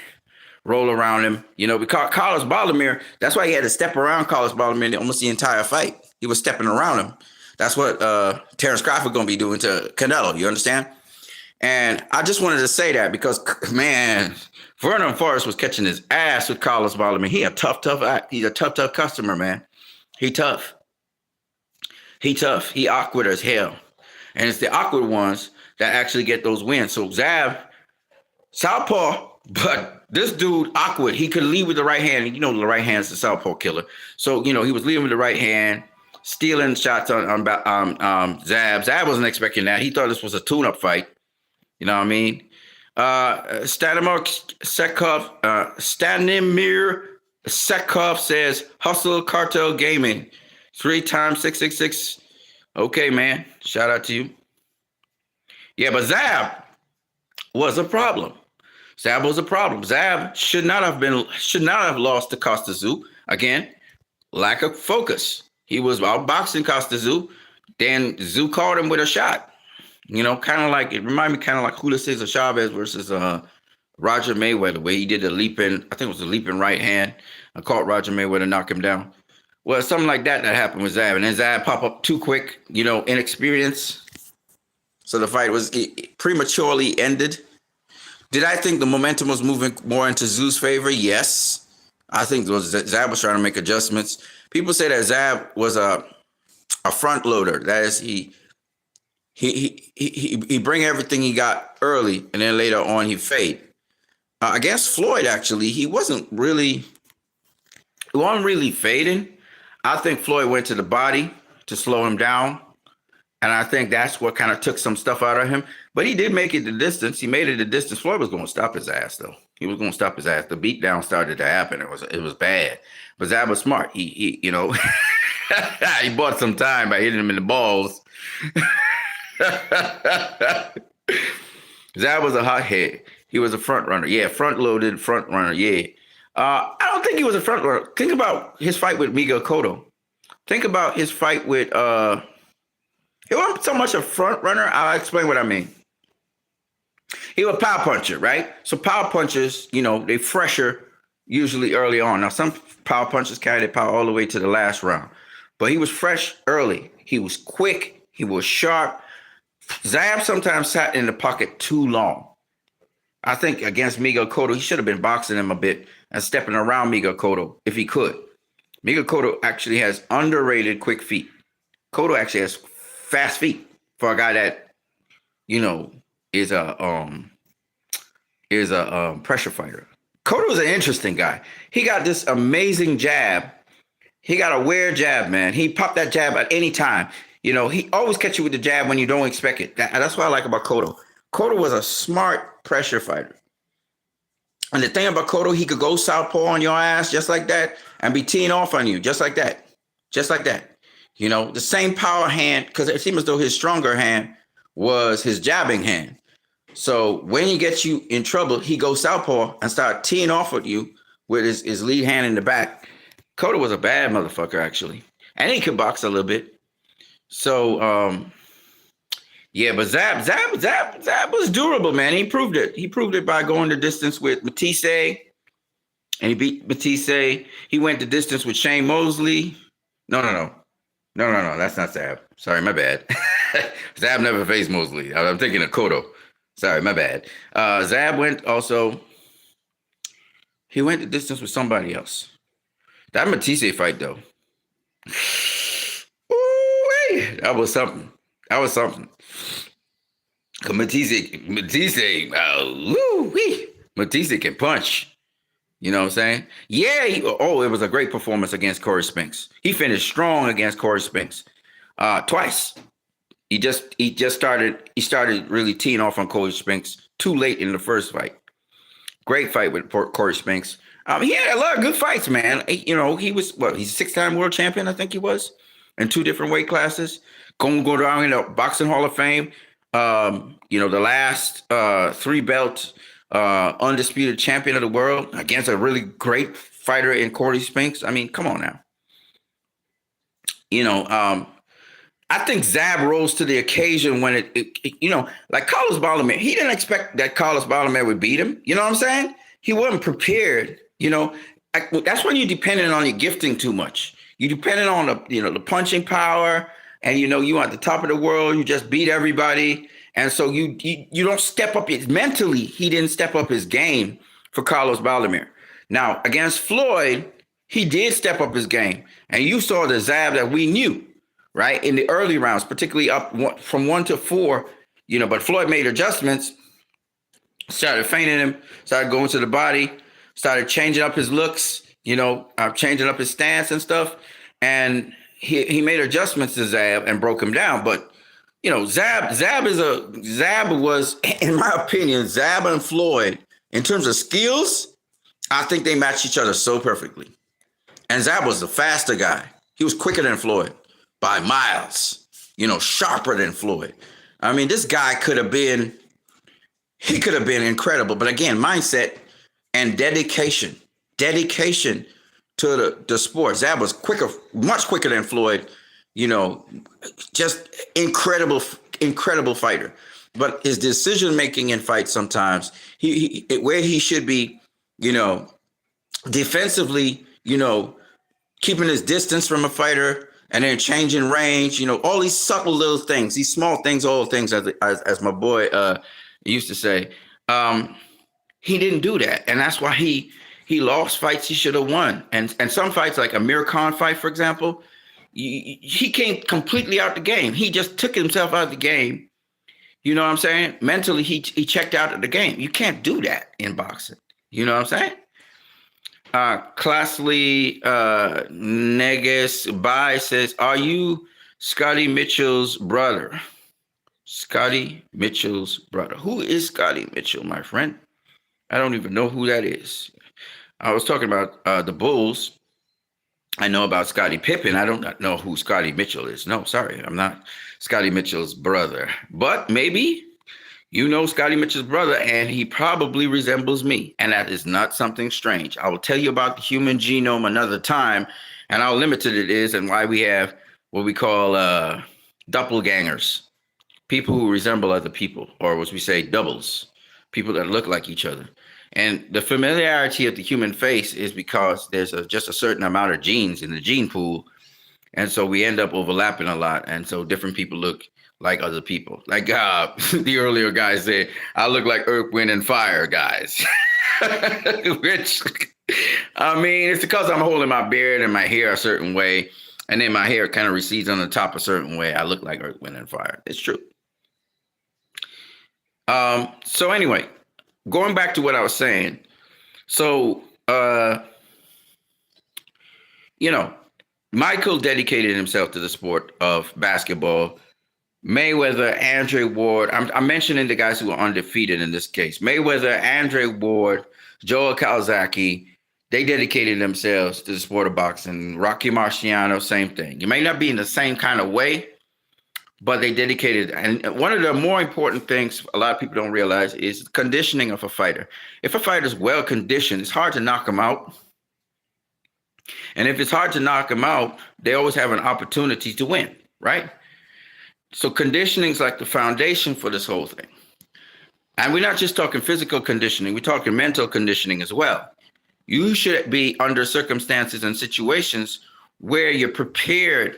roll around him. Because Carlos Baldomir, that's why he had to step around Carlos Baldomir almost the entire fight. He was stepping around him. That's what Terrence Crawford going to be doing to Canelo. You understand? And I just wanted to say that because, man, Vernon Forrest was catching his ass with Carlos Baldomir. He's a tough customer, man. He tough. He awkward as hell. And it's the awkward ones that actually get those wins. So Zab, southpaw, but this dude awkward. He could lead with the right hand. The right hand is the southpaw killer. So, he was leading with the right hand, stealing shots on Zab. Zab wasn't expecting that. He thought this was a tune-up fight. You know what I mean? Stanimir Sekov says, Hustle Cartel Gaming, 3 times 666. Okay, man. Shout out to you. Yeah, but Zab was a problem. Zab should not have lost to Costa Zoo. Again, lack of focus. He was outboxing Costa Zoo. Then Zoo caught him with a shot. Kind of like, it reminded me kind of like Julio Cesar Chavez versus Roger Mayweather, where he did I think it was a leaping right hand. I caught Roger Mayweather, knock him down. Well, something like that happened with Zab. And then Zab pop up too quick, inexperience. So the fight was prematurely ended. Did I think the momentum was moving more into Zoo's favor? Yes. I think Zab was trying to make adjustments. People say that Zab was a front loader. That is, he bring everything he got early, and then later on he fade. Against Floyd, actually, he wasn't really fading. I think Floyd went to the body to slow him down, and I think that's what kind of took some stuff out of him. But he did make it the distance. He made it the distance. Floyd was going to stop his ass, though. He was going to stop his ass. The beatdown started to happen. It was bad. But Zab was smart. He you know, he bought some time by hitting him in the balls. Zab was a hothead. He was a front runner. Yeah, front loaded front runner. Yeah. I don't think he was a front runner. Think about his fight with Miguel Cotto. Think about his fight with he wasn't so much a front runner. I'll explain what I mean. He was a power puncher, right? So power punchers, you know, they fresher usually early on. Now some power punchers carry their power all the way to the last round. But he was fresh early. He was quick. He was sharp. Zab sometimes sat in the pocket too long. I think against Miguel Cotto, he should have been boxing him a bit and stepping around Miguel Cotto if he could. Miguel Cotto actually has underrated quick feet. Cotto actually has fast feet for a guy that, you know, is a pressure fighter. Cotto is an interesting guy. He got this amazing jab. He got a weird jab, man. He popped that jab at any time. You know, he always catch you with the jab when you don't expect it. That's what I like about Cotto. Cotto was a smart pressure fighter. And the thing about Cotto, he could go southpaw on your ass just like that and be teeing off on you just like that. Just like that. You know, the same power hand, because it seems as though his stronger hand was his jabbing hand. So when he gets you in trouble, he goes southpaw and start teeing off at you with his lead hand in the back. Cotto was a bad motherfucker, actually. And he could box a little bit. So, yeah, but Zab was durable, man. He proved it. He proved it by going the distance with Matisse, and he beat Matisse. He went the distance with Shane Mosley. No. That's not Zab. Sorry, my bad. Zab never faced Mosley. I'm thinking of Cotto. Sorry, my bad. Zab went also. He went the distance with somebody else. That Matisse fight, though. Ooh, that was something. Cause Matisse, Matisse can punch. You know what I'm saying? Yeah. It was a great performance against Corey Spinks. He finished strong against Corey Spinks, twice. He started really teeing off on Corey Spinks too late in the first fight. Great fight with Corey Spinks. He had a lot of good fights, man. You know, he was he's a 6-time world champion, I think he was, in 2 different weight classes. Going to go down in the Boxing Hall of Fame. You know, the last 3-belt undisputed champion of the world against a really great fighter in Corey Spinks. I mean, come on now. You know, I think Zab rose to the occasion when it you know, like Carlos Baldomir, he didn't expect that Carlos Baldomir would beat him. You know what I'm saying? He wasn't prepared. You know, that's when you're dependent on your gifting too much. You dependent on the punching power, and you at the top of the world. You just beat everybody, and so you don't step up. Mentally, he didn't step up his game for Carlos Baldomir. Now against Floyd, he did step up his game, and you saw the Zab that we knew, right, in the early rounds, particularly up from 1 to 4. You know, but Floyd made adjustments, started feinting him, started going to the body, started changing up his looks, changing up his stance and stuff. And he made adjustments to Zab and broke him down. But, Zab was, in my opinion, Zab and Floyd, in terms of skills, I think they match each other so perfectly. And Zab was the faster guy. He was quicker than Floyd by miles, sharper than Floyd. I mean, this guy could have been incredible. But again, mindset and dedication to the sport. Zab was quicker, much quicker than Floyd, just incredible fighter. But his decision-making in fights sometimes, where he should be, defensively, keeping his distance from a fighter and then changing range, all these subtle little things, these small things, all things, as my boy used to say. He didn't do that. And that's why he lost fights he should have won. And some fights, like a Amir Khan fight, for example, He came completely out the game. He just took himself out of the game. You know what I'm saying? Mentally, he checked out of the game. You can't do that in boxing. You know what I'm saying? Classly Negus Bai says, "Are you Scotty Mitchell's brother?" Scotty Mitchell's brother. Who is Scotty Mitchell, my friend? I don't even know who that is. I was talking about the Bulls. I know about Scottie Pippen. I don't know who Scotty Mitchell is. No, sorry, I'm not Scotty Mitchell's brother. But maybe you know Scotty Mitchell's brother, and he probably resembles me. And that is not something strange. I will tell you about the human genome another time and how limited it is and why we have what we call doppelgangers, people who resemble other people, or as we say, doubles, people that look like each other. And the familiarity of the human face is because there's just a certain amount of genes in the gene pool. And so we end up overlapping a lot. And so different people look like other people. Like the earlier guy said, I look like Earth, Wind, and Fire guys. Which, I mean, it's because I'm holding my beard and my hair a certain way. And then my hair kind of recedes on the top a certain way. I look like Earth, Wind, and Fire. It's true. So anyway, going back to what I was saying. So, Michael dedicated himself to the sport of basketball. Mayweather, Andre Ward. I'm mentioning the guys who are undefeated in this case. Mayweather, Andre Ward, Joe Calzaghe, they dedicated themselves to the sport of boxing. Rocky Marciano, same thing. You may not be in the same kind of way, but they dedicated. And one of the more important things a lot of people don't realize is conditioning of a fighter. If a fighter is well conditioned, it's hard to knock him out. And if it's hard to knock him out, they always have an opportunity to win, right? So conditioning is like the foundation for this whole thing. And we're not just talking physical conditioning, we're talking mental conditioning as well. You should be under circumstances and situations where you're prepared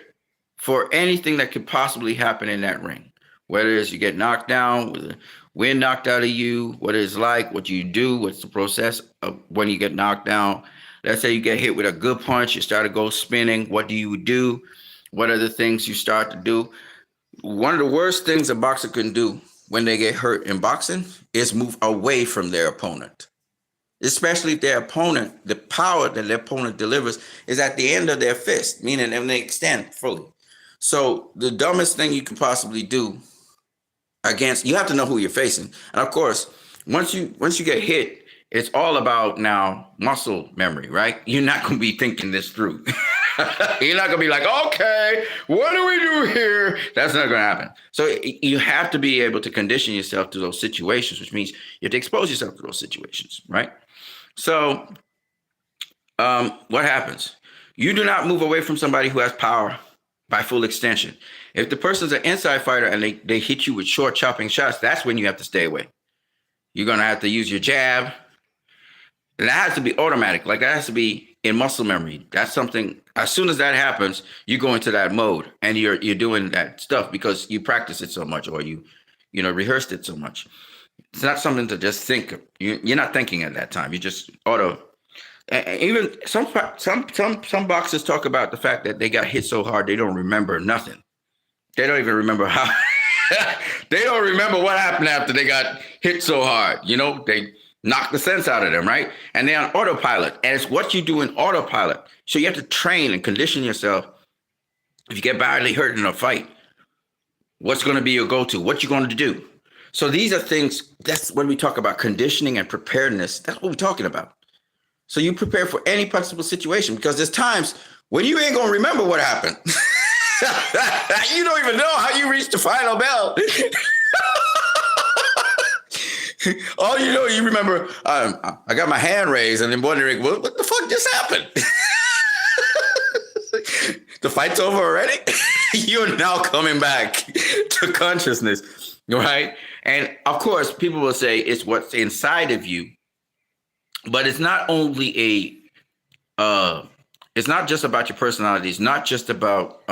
for anything that could possibly happen in that ring. Whether it's you get knocked down, with the wind knocked out of you, what it's like, what you do, what's the process of when you get knocked down. Let's say you get hit with a good punch, you start to go spinning. What do you do? What are the things you start to do? One of the worst things a boxer can do when they get hurt in boxing is move away from their opponent. Especially if their opponent, the power that their opponent delivers is at the end of their fist, meaning when they extend fully. So the dumbest thing you can possibly do you have to know who you're facing. And of course, once you get hit, it's all about now muscle memory, right? You're not going to be thinking this through. You're not going to be like, okay, what do we do here? That's not going to happen. So you have to be able to condition yourself to those situations, which means you have to expose yourself to those situations, right? So what happens? You do not move away from somebody who has power by full extension. If the person's an inside fighter and they hit you with short chopping shots, that's when you have to stay away. You're going to have to use your jab. And that has to be automatic. Like that has to be in muscle memory. That's something, as soon as that happens, you go into that mode and you're doing that stuff because you practice it so much or you rehearsed it so much. It's not something to just think of. You're not thinking at that time. You just auto. Even some boxers talk about the fact that they got hit so hard they don't remember nothing. They don't even remember how. They don't remember what happened after they got hit so hard. They knock the sense out of them, right? And they're on autopilot. And it's what you do in autopilot. So you have to train and condition yourself. If you get badly hurt in a fight, what's going to be your go-to? What you going to do? So these are things, that's when we talk about conditioning and preparedness. That's what we're talking about. So you prepare for any possible situation because there's times when you ain't going to remember what happened. You don't even know how you reached the final bell. All you remember, I got my hand raised and then wondering, what the fuck just happened? The fight's over already? You're now coming back to consciousness, right? And of course, people will say it's what's inside of you, but it's not only it's not just about your personality. It's not just about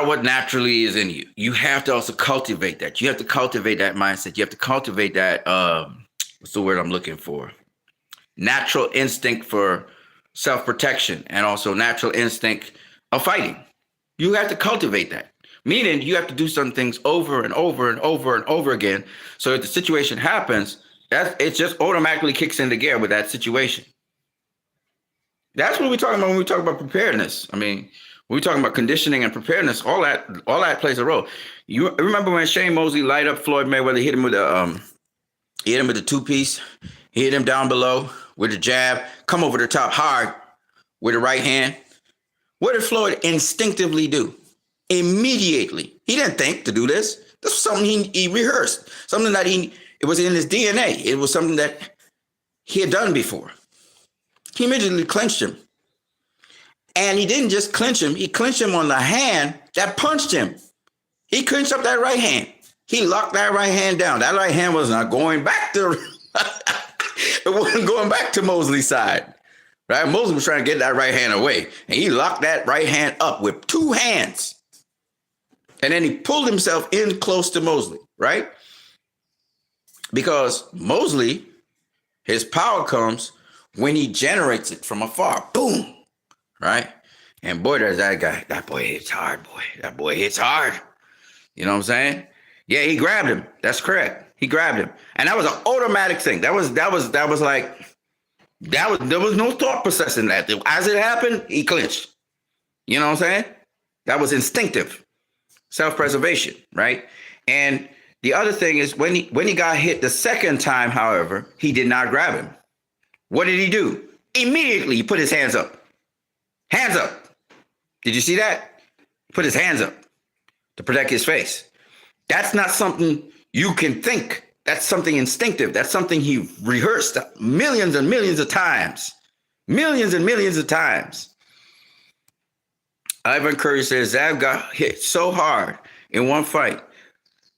what naturally is in you. You have to also cultivate that. You have to cultivate that mindset. You have to cultivate that, what's the word I'm looking for? Natural instinct for self-protection and also natural instinct of fighting. You have to cultivate that. Meaning you have to do some things over and over and over and over again. So if the situation happens, it just automatically kicks into gear with that situation. That's what we're talking about when we talk about preparedness. I mean, when we're talking about conditioning and preparedness, all that plays a role. You remember when Shane Mosley light up Floyd Mayweather, hit him with a two-piece, hit him down below with a jab, come over the top hard with the right hand. What did Floyd instinctively do? Immediately. He didn't think to do this. This was something he rehearsed, something that it was in his DNA. It was something that he had done before. He immediately clinched him. And he didn't just clinch him, he clinched him on the hand that punched him. He clinched up that right hand. He locked that right hand down. That right hand was not going back to it wasn't going back to Mosley's side. Right? Mosley was trying to get that right hand away. And he locked that right hand up with two hands. And then he pulled himself in close to Mosley, right? Because Mosley, his power comes when he generates it from afar. Boom. Right? And boy, there's that guy. That boy hits hard, boy. That boy hits hard. You know what I'm saying? Yeah, he grabbed him. That's correct. He grabbed him. And that was an automatic thing. There was no thought process in that. As it happened, he clinched. You know what I'm saying? That was instinctive. Self-preservation, right? And the other thing is when he got hit the second time, however, he did not grab him. What did he do? Immediately, he put his hands up. Hands up. Did you see that? Put his hands up to protect his face. That's not something you can think. That's something instinctive. That's something he rehearsed millions and millions of times. Millions and millions of times. Ivan Curry says Zav got hit so hard in one fight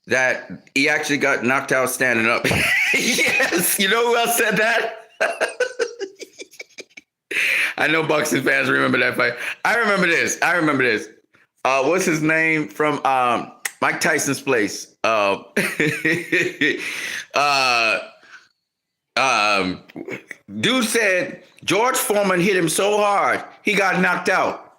that he actually got knocked out standing up. Yes, you know who else said that? I know boxing fans remember that fight. I remember this. What's his name from Mike Tyson's place? Dude said George Foreman hit him so hard he got knocked out.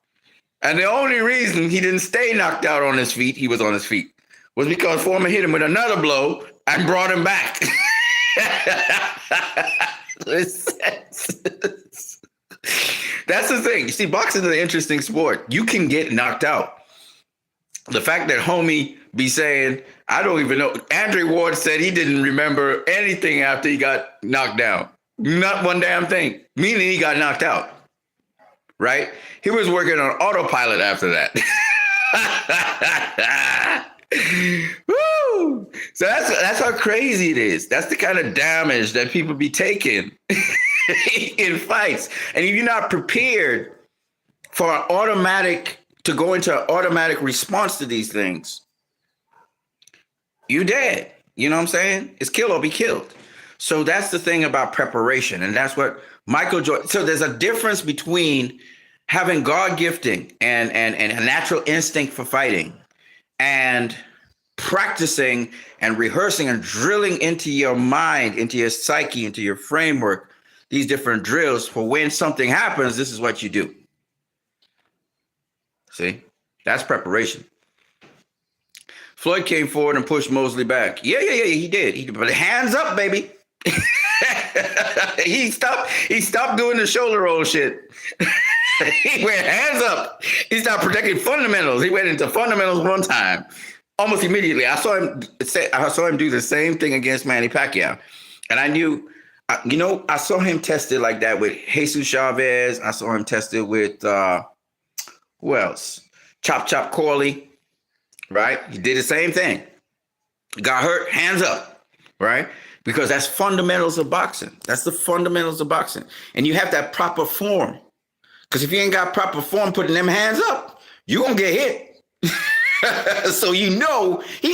And the only reason he didn't stay knocked out on his feet, he was on his feet, was because Foreman hit him with another blow and brought him back. That's the thing. You see, boxing is an interesting sport. You can get knocked out. The fact that homie be saying, I don't even know. Andre Ward said he didn't remember anything after he got knocked down. Not one damn thing. Meaning he got knocked out. Right? He was working on autopilot after that. Woo! So that's how crazy it is. That's the kind of damage that people be taking in fights. And if you're not prepared for to go into an automatic response to these things, you dead. You know what I'm saying? It's kill or be killed. So that's the thing about preparation. And that's what Michael Jordan. So there's a difference between having God gifting and a natural instinct for fighting and practicing and rehearsing and drilling into your mind, into your psyche, into your framework, these different drills for when something happens, this is what you do. See, that's preparation. Floyd came forward and pushed Mosley back. Yeah, he did. But hands up, baby. He stopped doing the shoulder roll shit. He went hands up. He stopped protecting fundamentals. He went into fundamentals one time, almost immediately. I saw him do the same thing against Manny Pacquiao, and I knew, I saw him tested like that with Jesus Chavez. I saw him tested with who else? Chop Corley, right? He did the same thing. Got hurt, hands up, right? Because that's fundamentals of boxing. That's the fundamentals of boxing, and you have that proper form. Because if you ain't got proper form putting them hands up, you're going to get hit. So he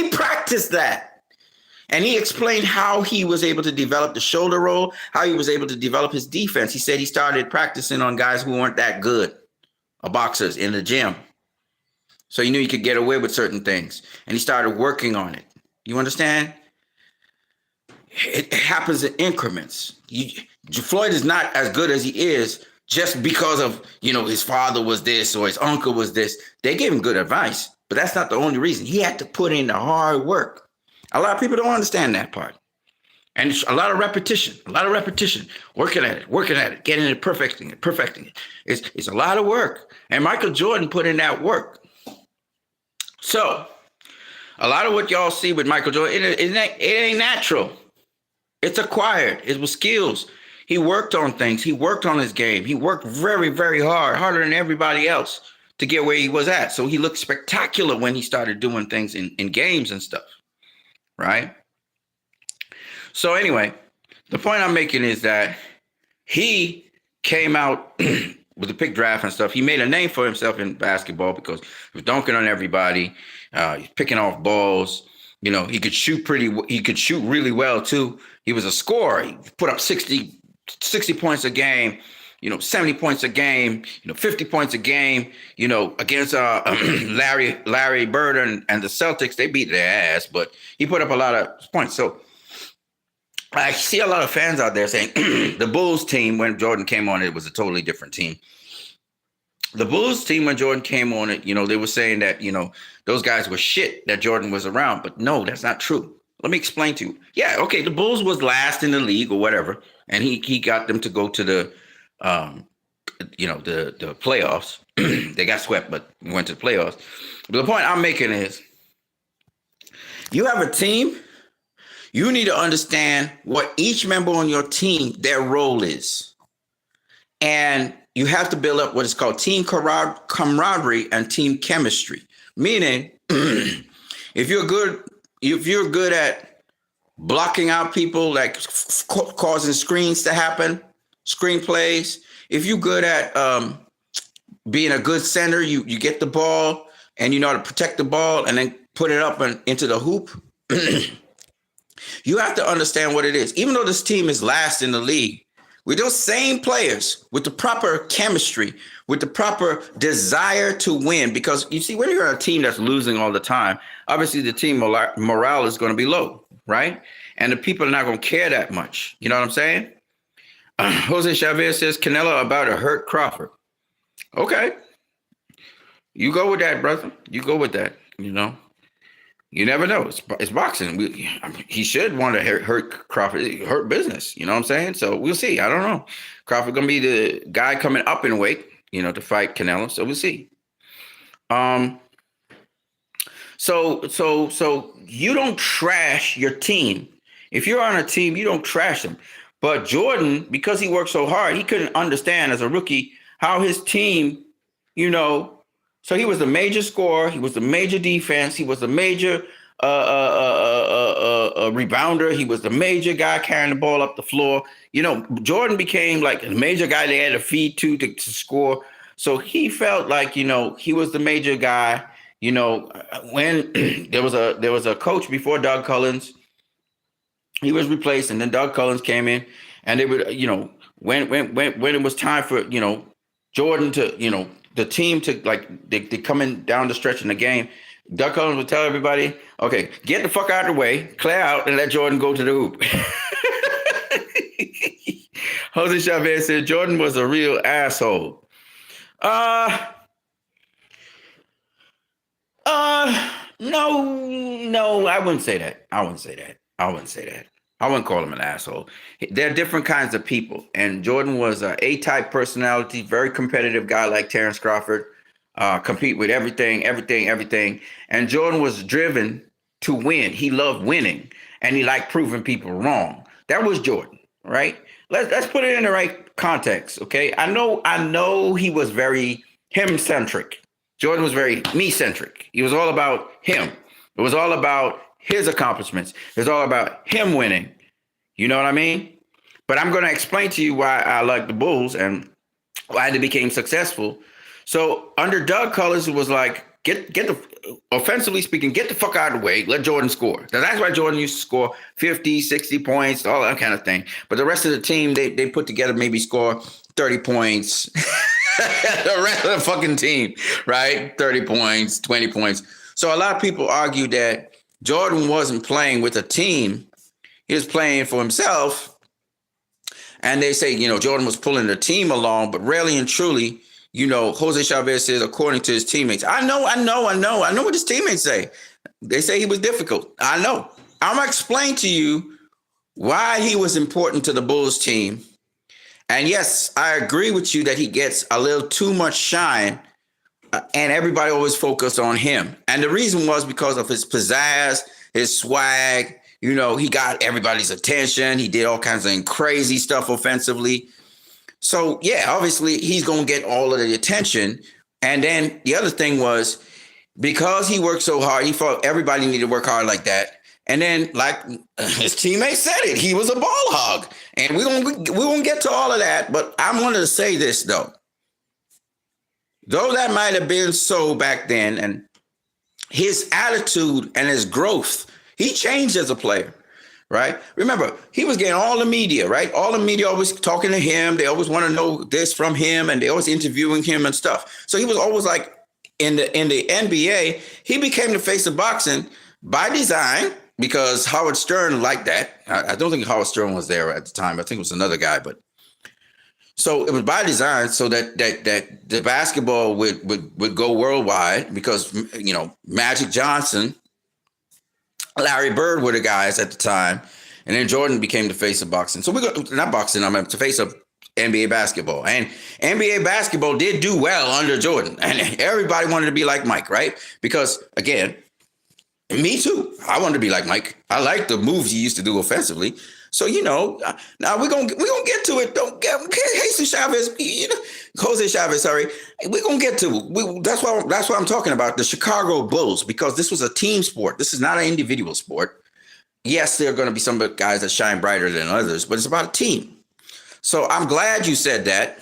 practiced that. And he explained how he was able to develop the shoulder roll, how he was able to develop his defense. He said he started practicing on guys who weren't that good, boxers in the gym. So he knew he could get away with certain things. And he started working on it. You understand? It happens in increments. Floyd is not as good as he is just because of, his father was this or his uncle was this. They gave him good advice, but that's not the only reason. He had to put in the hard work. A lot of people don't understand that part. And it's a lot of repetition, working at it, getting it, perfecting it. It's a lot of work. And Michael Jordan put in that work. So a lot of what y'all see with Michael Jordan, it ain't natural. It's acquired. It was skills. He worked on things. He worked on his game. He worked very, very hard, harder than everybody else to get where he was at. So he looked spectacular when he started doing things in games and stuff, right? So anyway, the point I'm making is that he came out with the pick draft and stuff. He made a name for himself in basketball because he was dunking on everybody. He's picking off balls. He could shoot really well too. He was a scorer. He put up 60 points a game, 70 points a game, 50 points a game, against Larry Bird and the Celtics. They beat their ass, but he put up a lot of points. So I see a lot of fans out there saying the Bulls team, when Jordan came on, it was a totally different team. The Bulls team, when Jordan came on it, they were saying that, those guys were shit that Jordan was around. But no, that's not true. Let me explain to you. Yeah, okay, the Bulls was last in the league or whatever, and he got them to go to the playoffs. They got swept, but went to the playoffs. But the point I'm making is, you have a team. You need to understand what each member on your team, their role is. And you have to build up what is called team camaraderie and team chemistry. Meaning, if you're good at blocking out people, like causing screens to happen, screenplays. If you're good at being a good center, you get the ball and you know how to protect the ball and then put it up and into the hoop. You have to understand what it is. Even though this team is last in the league, with those same players, with the proper chemistry, with the proper desire to win, because you see, when you're a team that's losing all the time, obviously the team morale is going to be low, right? And the people are not going to care that much. You know what I'm saying? Jose Chavez says Canelo about to hurt Crawford. Okay. You go with that, brother. You go with that, You never know. It's boxing. He should want to hurt Crawford, hurt business. You know what I'm saying? So we'll see. I don't know. Crawford gonna be the guy coming up in weight, to fight Canelo. So we'll see. So you don't trash your team. If you're on a team, you don't trash them. But Jordan, because he worked so hard, he couldn't understand as a rookie how his team, So he was the major scorer. He was the major defense. He was the major rebounder. He was the major guy carrying the ball up the floor. Jordan became like a major guy they had to feed to score. So he felt like, he was the major guy. When there was a coach before Doug Collins, he was replaced, and then Doug Collins came in, and they would, when it was time for, Jordan to, the team to they coming down the stretch in the game, Doug Collins would tell everybody, okay, get the fuck out of the way, clear out, and let Jordan go to the hoop. Jose Chavez said Jordan was a real asshole. No, I wouldn't say that. I wouldn't call him an asshole. There are different kinds of people. And Jordan was an A-type personality, very competitive guy like Terrence Crawford, compete with everything. And Jordan was driven to win. He loved winning, and he liked proving people wrong. That was Jordan, right? Let's put it in the right context, okay? I know he was very him-centric. Jordan was very me-centric. He was all about him. It was all about his accomplishments. It's all about him winning. You know what I mean? But I'm going to explain to you why I like the Bulls and why they became successful. So under Doug Collins, it was like, offensively speaking, get the fuck out of the way. Let Jordan score. That's why Jordan used to score 50, 60 points, all that kind of thing. But the rest of the team, they put together maybe score 30 points. The rest of the fucking team, right? 30 points, 20 points. So a lot of people argue that Jordan wasn't playing with a team. He was playing for himself. And they say, Jordan was pulling the team along, but really and truly, Jose Chavez says, according to his teammates, I know what his teammates say. They say he was difficult. I know. I'm going to explain to you why he was important to the Bulls team. And yes, I agree with you that he gets a little too much shine, and everybody always focused on him. And the reason was because of his pizzazz, his swag. He got everybody's attention. He did all kinds of crazy stuff offensively. So, yeah, obviously he's going to get all of the attention. And then the other thing was, because he worked so hard, he thought everybody needed to work hard like that. And then, like his teammates said it, he was a ball hog. And we're gonna get to all of that. But I wanted to say this, though. Though that might have been so back then, and his attitude and his growth, he changed as a player, right? Remember, he was getting all the media, right? All the media always talking to him. They always want to know this from him, and they always interviewing him and stuff. So he was always like, in the NBA, he became the face of boxing by design, because Howard Stern liked that. I don't think Howard Stern was there at the time. I think it was another guy, but so it was by design so that the basketball would go worldwide, because Magic Johnson, Larry Bird were the guys at the time, and then Jordan became the face of boxing. So we got not boxing, I mean the face of NBA basketball. And NBA basketball did do well under Jordan, and everybody wanted to be like Mike, right? Because again, me too. I wanted to be like Mike. I like the moves he used to do offensively. So, now we're gonna get to it. Don't get Jesus Chavez, Jose Chavez. Sorry, we're gonna get to it. That's why I'm talking about the Chicago Bulls, because this was a team sport. This is not an individual sport. Yes, there are going to be some guys that shine brighter than others, but it's about a team. So I'm glad you said that.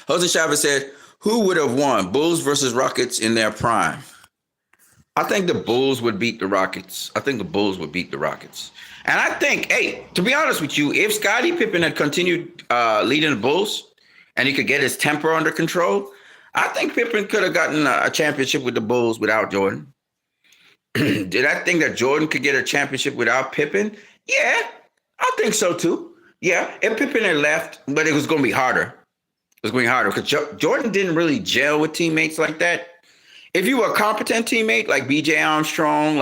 Jose Chavez said, "Who would have won, Bulls versus Rockets in their prime?" I think the Bulls would beat the Rockets. And I think, hey, to be honest with you, if Scottie Pippen had continued leading the Bulls and he could get his temper under control, I think Pippen could have gotten a championship with the Bulls without Jordan. Did I think that Jordan could get a championship without Pippen? Yeah, I think so too. Yeah, if Pippen had left, but it was going to be harder. It was going to be harder because Jordan didn't really gel with teammates like that. If you were a competent teammate like B.J. Armstrong,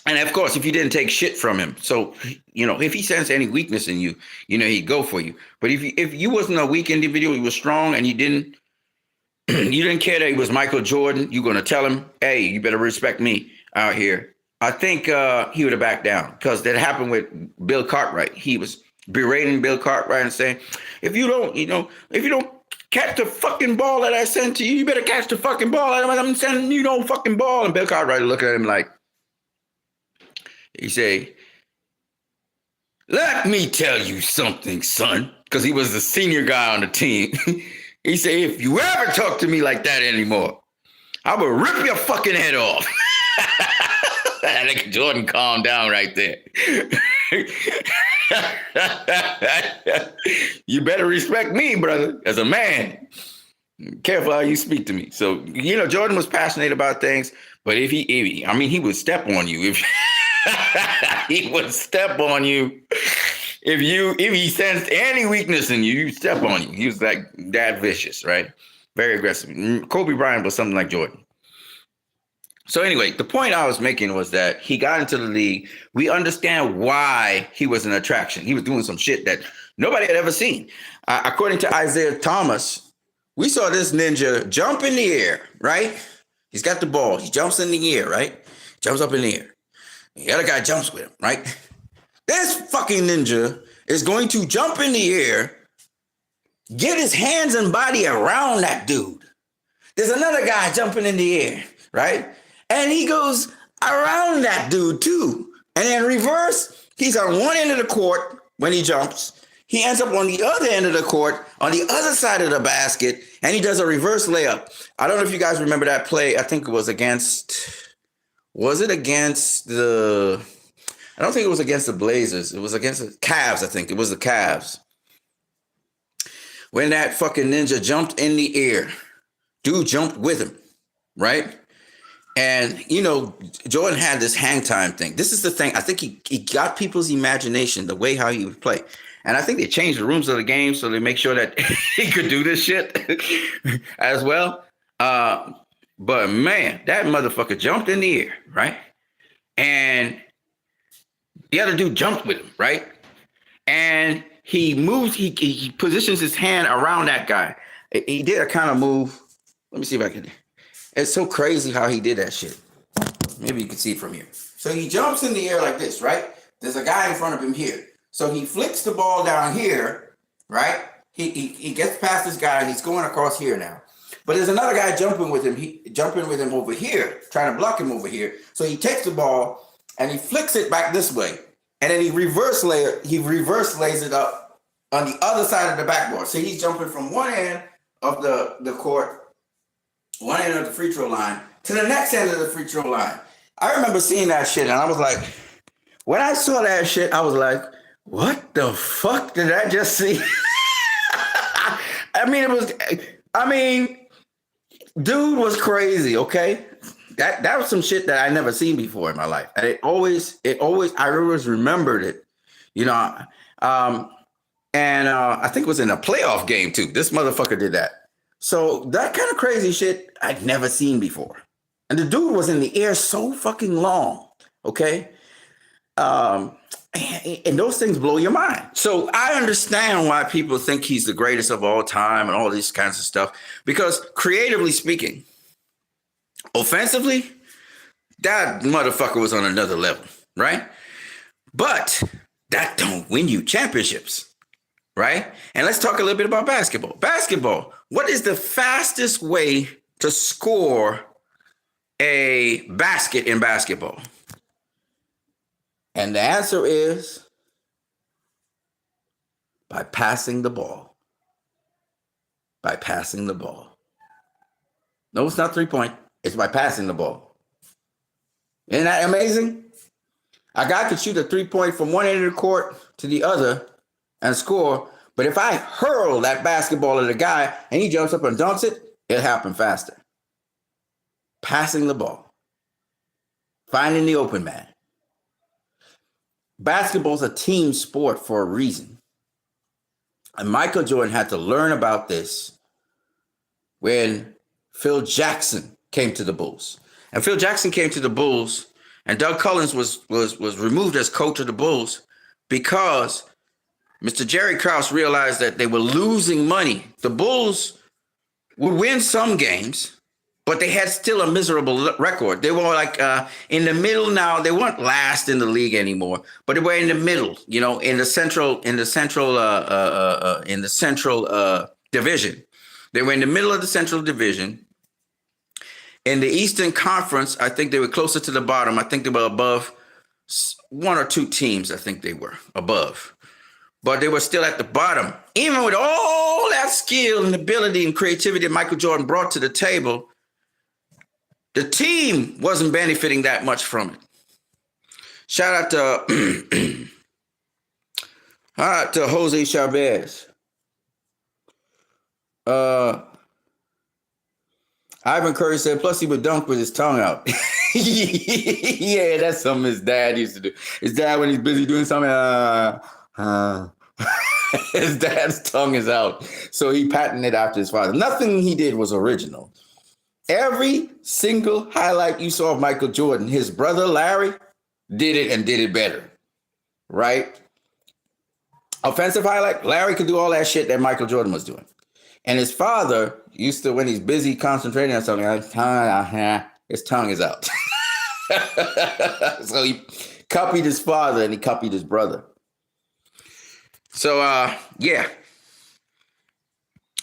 and of course, if you didn't take shit from him. So, if he sensed any weakness in you, he'd go for you. But if you wasn't a weak individual, you were strong, and you didn't care that he was Michael Jordan, you're going to tell him, hey, you better respect me out here. I think he would have backed down, because that happened with Bill Cartwright. He was berating Bill Cartwright and saying, if you don't catch the fucking ball that I sent to you, you better catch the fucking ball. I'm sending you no fucking ball. And Bill Cartwright looked at him like, he say, let me tell you something, son, because he was the senior guy on the team. He said, if you ever talk to me like that anymore, I will rip your fucking head off. I think Jordan calmed down right there. You better respect me, brother, as a man. Careful how you speak to me. So, Jordan was passionate about things, but if he would step on you. If he would step on you. If he sensed any weakness in you, he'd step on you. He was like that vicious, right? Very aggressive. Kobe Bryant was something like Jordan. So anyway, the point I was making was that he got into the league. We understand why he was an attraction. He was doing some shit that nobody had ever seen. According to Isaiah Thomas, we saw this ninja jump in the air, right? He's got the ball. He jumps in the air, right? Jumps up in the air. The other guy jumps with him, right? This fucking ninja is going to jump in the air, get his hands and body around that dude. There's another guy jumping in the air, right? And he goes around that dude too. And then reverse, he's on one end of the court when he jumps. He ends up on the other end of the court, on the other side of the basket, and he does a reverse layup. I don't know if you guys remember that play. I think it was against the... I don't think it was against the Blazers. It was against the Cavs, I think. It was the Cavs. When that fucking ninja jumped in the air, dude jumped with him, right? And, you know, Jordan had this hang time thing. This is the thing. I think he got people's imagination, the way how he would play. And I think they changed the rules of the game so they make sure that he could do this shit as well. But man, that motherfucker jumped in the air, right? And the other dude jumped with him, right? And he moves, he positions his hand around that guy. He did a kind of move. Let me see if I can. It's so crazy how he did that shit. Maybe you can see it from here. So he jumps in the air like this, right? There's a guy in front of him here. So he flicks the ball down here, right? He gets past this guy and he's going across here now. But there's another guy jumping with him. Jumping with him over here, trying to block him over here. So he takes the ball and he flicks it back this way. And then he reverse lays it up on the other side of the backboard. So he's jumping from one end of the court, one end of the free throw line, to the next end of the free throw line. I remember seeing that shit, and I was like, when I saw that shit, I was like, what the fuck did I just see? Dude was crazy, okay? That was some shit that I never seen before in my life. And I always remembered it, you know. I think it was in a playoff game too. This motherfucker did that. So that kind of crazy shit I'd never seen before. And the dude was in the air so fucking long, okay? And those things blow your mind. So I understand why people think he's the greatest of all time and all these kinds of stuff. Because creatively speaking, offensively, that motherfucker was on another level, right? But that don't win you championships, right? And let's talk a little bit about basketball. Basketball, what is the fastest way to score a basket in basketball? And the answer is by passing the ball. By passing the ball. No, it's not 3-point. It's by passing the ball. Isn't that amazing? A guy could shoot a 3-point from one end of the court to the other and score. But if I hurl that basketball at a guy and he jumps up and dunks it, it'll happen faster. Passing the ball. Finding the open man. Basketball's a team sport for a reason. And Michael Jordan had to learn about this when Phil Jackson came to the Bulls. And Phil Jackson came to the Bulls, and Doug Collins was removed as coach of the Bulls because Mr. Jerry Krause realized that they were losing money. The Bulls would win some games, but they had still a miserable record. They were like in the middle now. They weren't last in the league anymore, but they were in the middle, you know, in the central division. They were in the middle of the central division. In the Eastern Conference, I think they were closer to the bottom. I think they were above one or two teams. I think they were above, but they were still at the bottom. Even with all that skill and ability and creativity that Michael Jordan brought to the table, the team wasn't benefiting that much from it. Shout out to Jose Chavez. Ivan Curry said, plus he would dunk with his tongue out. Yeah, that's something his dad used to do. His dad, when he's busy doing something, his dad's tongue is out. So he patented it after his father. Nothing he did was original. Every single highlight you saw of Michael Jordan, his brother Larry did it and did it better, right? Offensive highlight, Larry could do all that shit that Michael Jordan was doing. And his father used to, when he's busy concentrating on something, his tongue is out. So he copied his father and he copied his brother. So, yeah.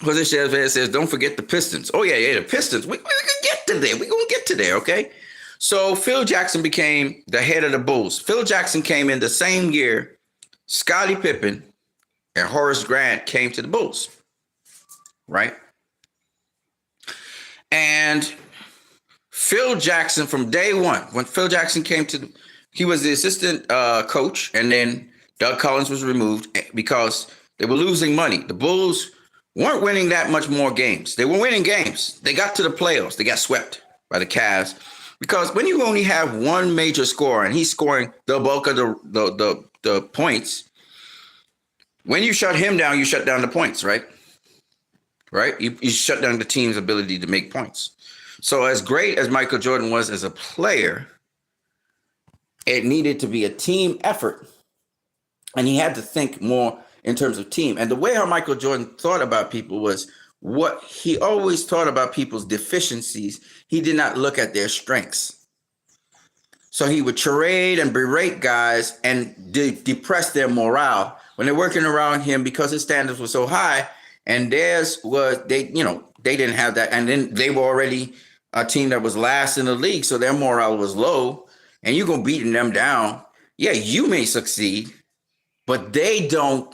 Jose Chavez says, don't forget the Pistons. Oh, yeah, the Pistons. We're going to get to there. We're going to get to there, okay? So Phil Jackson became the head of the Bulls. Phil Jackson came in the same year Scottie Pippen and Horace Grant came to the Bulls, right? And Phil Jackson, from day one, when Phil Jackson came he was the assistant coach, and then Doug Collins was removed because they were losing money. The Bulls weren't winning that much more games. They were winning games. They got to the playoffs. They got swept by the Cavs Because when you only have one major scorer and he's scoring the bulk of the points, when you shut him down, you shut down the points, right? Right? You shut down the team's ability to make points. So as great as Michael Jordan was as a player, it needed to be a team effort. And he had to think more in terms of team. And the way how Michael Jordan thought about people was what he always thought about people's deficiencies. He did not look at their strengths. So he would charade and berate guys and depress their morale when they're working around him because his standards were so high. And theirs was, they didn't have that. And then they were already a team that was last in the league. So their morale was low. And you're going to beating them down. Yeah, you may succeed, but they don't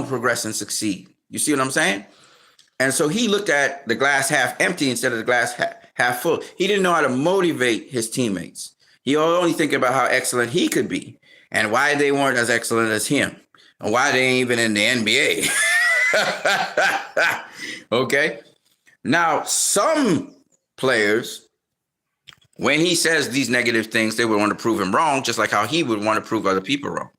progress and succeed. You see what I'm saying? And so he looked at the glass half empty instead of the glass half full. He didn't know how to motivate his teammates. He was only thinking about how excellent he could be and why they weren't as excellent as him and why they ain't even in the NBA. Okay. Now, some players, when he says these negative things, they would want to prove him wrong, just like how he would want to prove other people wrong.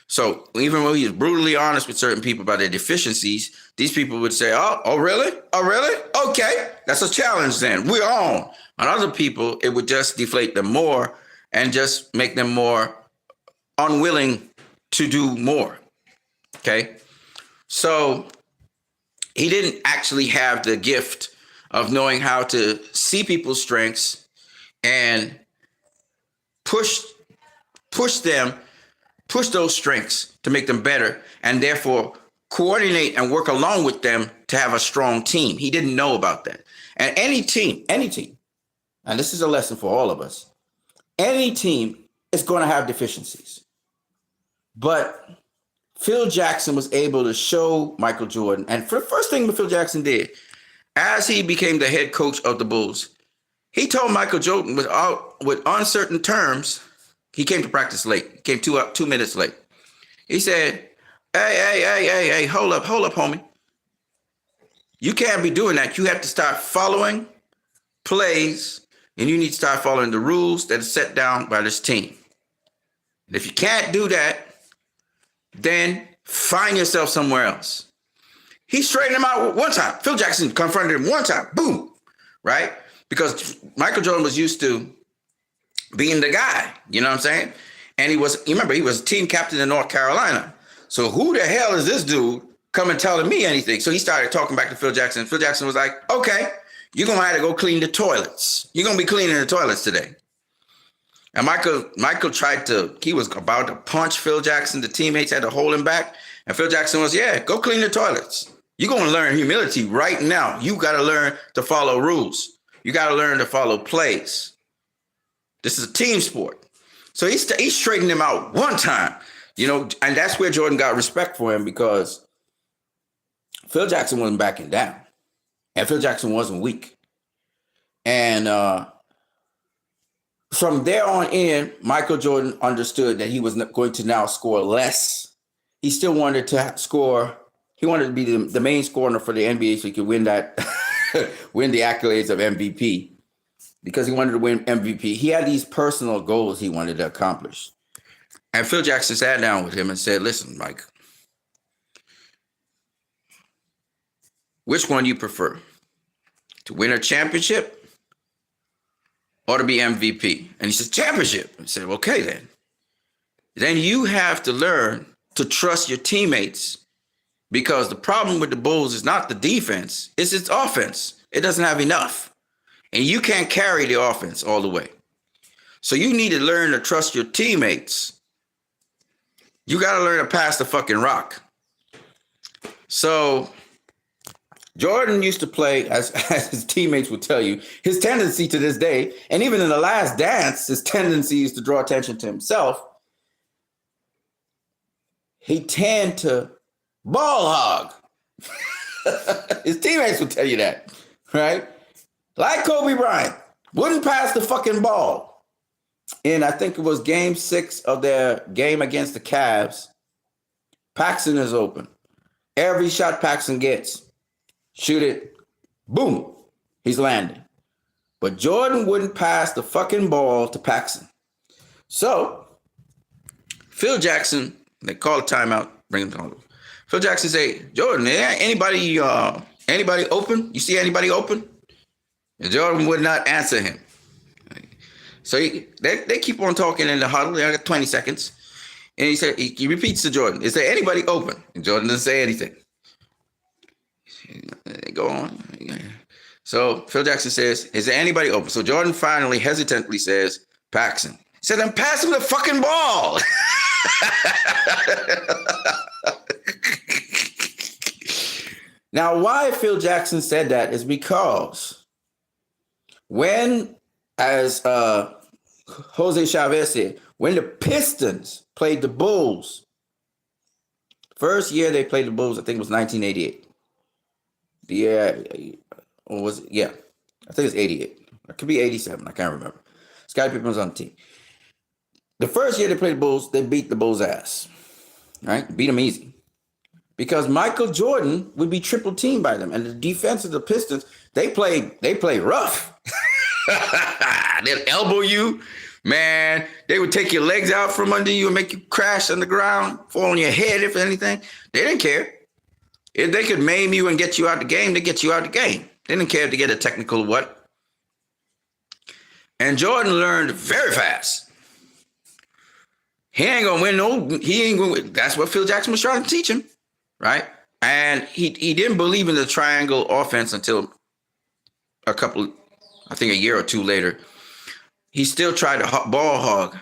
So even though he was brutally honest with certain people about their deficiencies, these people would say, oh, really? Oh, really? Okay, that's a challenge then. We're on. On other people, it would just deflate them more and just make them more unwilling to do more. Okay? So he didn't actually have the gift of knowing how to see people's strengths and push those strengths to make them better, and therefore coordinate and work along with them to have a strong team. He didn't know about that. And any team, and this is a lesson for all of us, any team is going to have deficiencies. But Phil Jackson was able to show Michael Jordan, and for the first thing that Phil Jackson did, as he became the head coach of the Bulls, he told Michael Jordan with uncertain terms. He came to practice late. He came 2 minutes late. He said, hey, hold up, homie. You can't be doing that. You have to start following plays, and you need to start following the rules that are set down by this team. And if you can't do that, then find yourself somewhere else. He straightened him out one time. Phil Jackson confronted him one time. Boom. Right? Because Michael Jordan was used to being the guy, you know what I'm saying? And he was team captain in North Carolina. So who the hell is this dude coming telling me anything? So he started talking back to Phil Jackson. Phil Jackson was like, okay, you're going to have to go clean the toilets. You're going to be cleaning the toilets today. And Michael he was about to punch Phil Jackson. The teammates had to hold him back. And Phil Jackson was, yeah, go clean the toilets. You're going to learn humility right now. You got to learn to follow rules. You got to learn to follow plays. This is a team sport. So he straightened him out one time, and that's where Jordan got respect for him, because Phil Jackson wasn't backing down. And Phil Jackson wasn't weak. And from there on in, Michael Jordan understood that he was going to now score less. He still wanted to score. He wanted to be the main scorer for the NBA so he could win win the accolades of MVP. Because he wanted to win MVP. He had these personal goals he wanted to accomplish. And Phil Jackson sat down with him and said, listen, Mike, which one do you prefer? To win a championship or to be MVP? And he says, championship. I said, okay, then. Then you have to learn to trust your teammates, because the problem with the Bulls is not the defense, it's its offense. It doesn't have enough. And you can't carry the offense all the way. So you need to learn to trust your teammates. You got to learn to pass the fucking rock. So Jordan used to play, as his teammates would tell you, his tendency to this day, and even in The Last Dance, his tendency is to draw attention to himself. He tend to ball hog. His teammates would tell you that, right? Like Kobe Bryant, wouldn't pass the fucking ball. And I think it was game 6 of their game against the Cavs. Paxson is open. Every shot Paxson gets, shoot it, boom, he's landing. but Jordan wouldn't pass the fucking ball to Paxson. So Phil Jackson, they call a timeout, bring him home. Phil Jackson say, Jordan, anybody open? You see anybody open? And Jordan would not answer him. So they keep on talking in the huddle. They got 20 seconds. And he repeats to Jordan, is there anybody open? And Jordan doesn't say anything. They go on. So Phil Jackson says, is there anybody open? So Jordan finally hesitantly says, Paxson. He said, then pass him the fucking ball. Now, why Phil Jackson said that is because when, as Jose Chavez said, when the Pistons played the Bulls, first year they played the Bulls, I think it was 1988. Or was it? Yeah, I think it's 88. It could be 87. I can't remember. Scottie Pippen was on the team. The first year they played the Bulls, they beat the Bulls' ass. Right? Beat them easy. Because Michael Jordan would be triple teamed by them. And the defense of the Pistons, they played rough. They'd elbow you. Man, they would take your legs out from under you and make you crash on the ground, fall on your head, if anything. They didn't care. If they could maim you and get you out the game, they get you out the game. They didn't care if they get a technical what. And Jordan learned very fast. He ain't gonna win that's what Phil Jackson was trying to teach him, right? And he didn't believe in the triangle offense until a year or two later. He still tried to ball hog,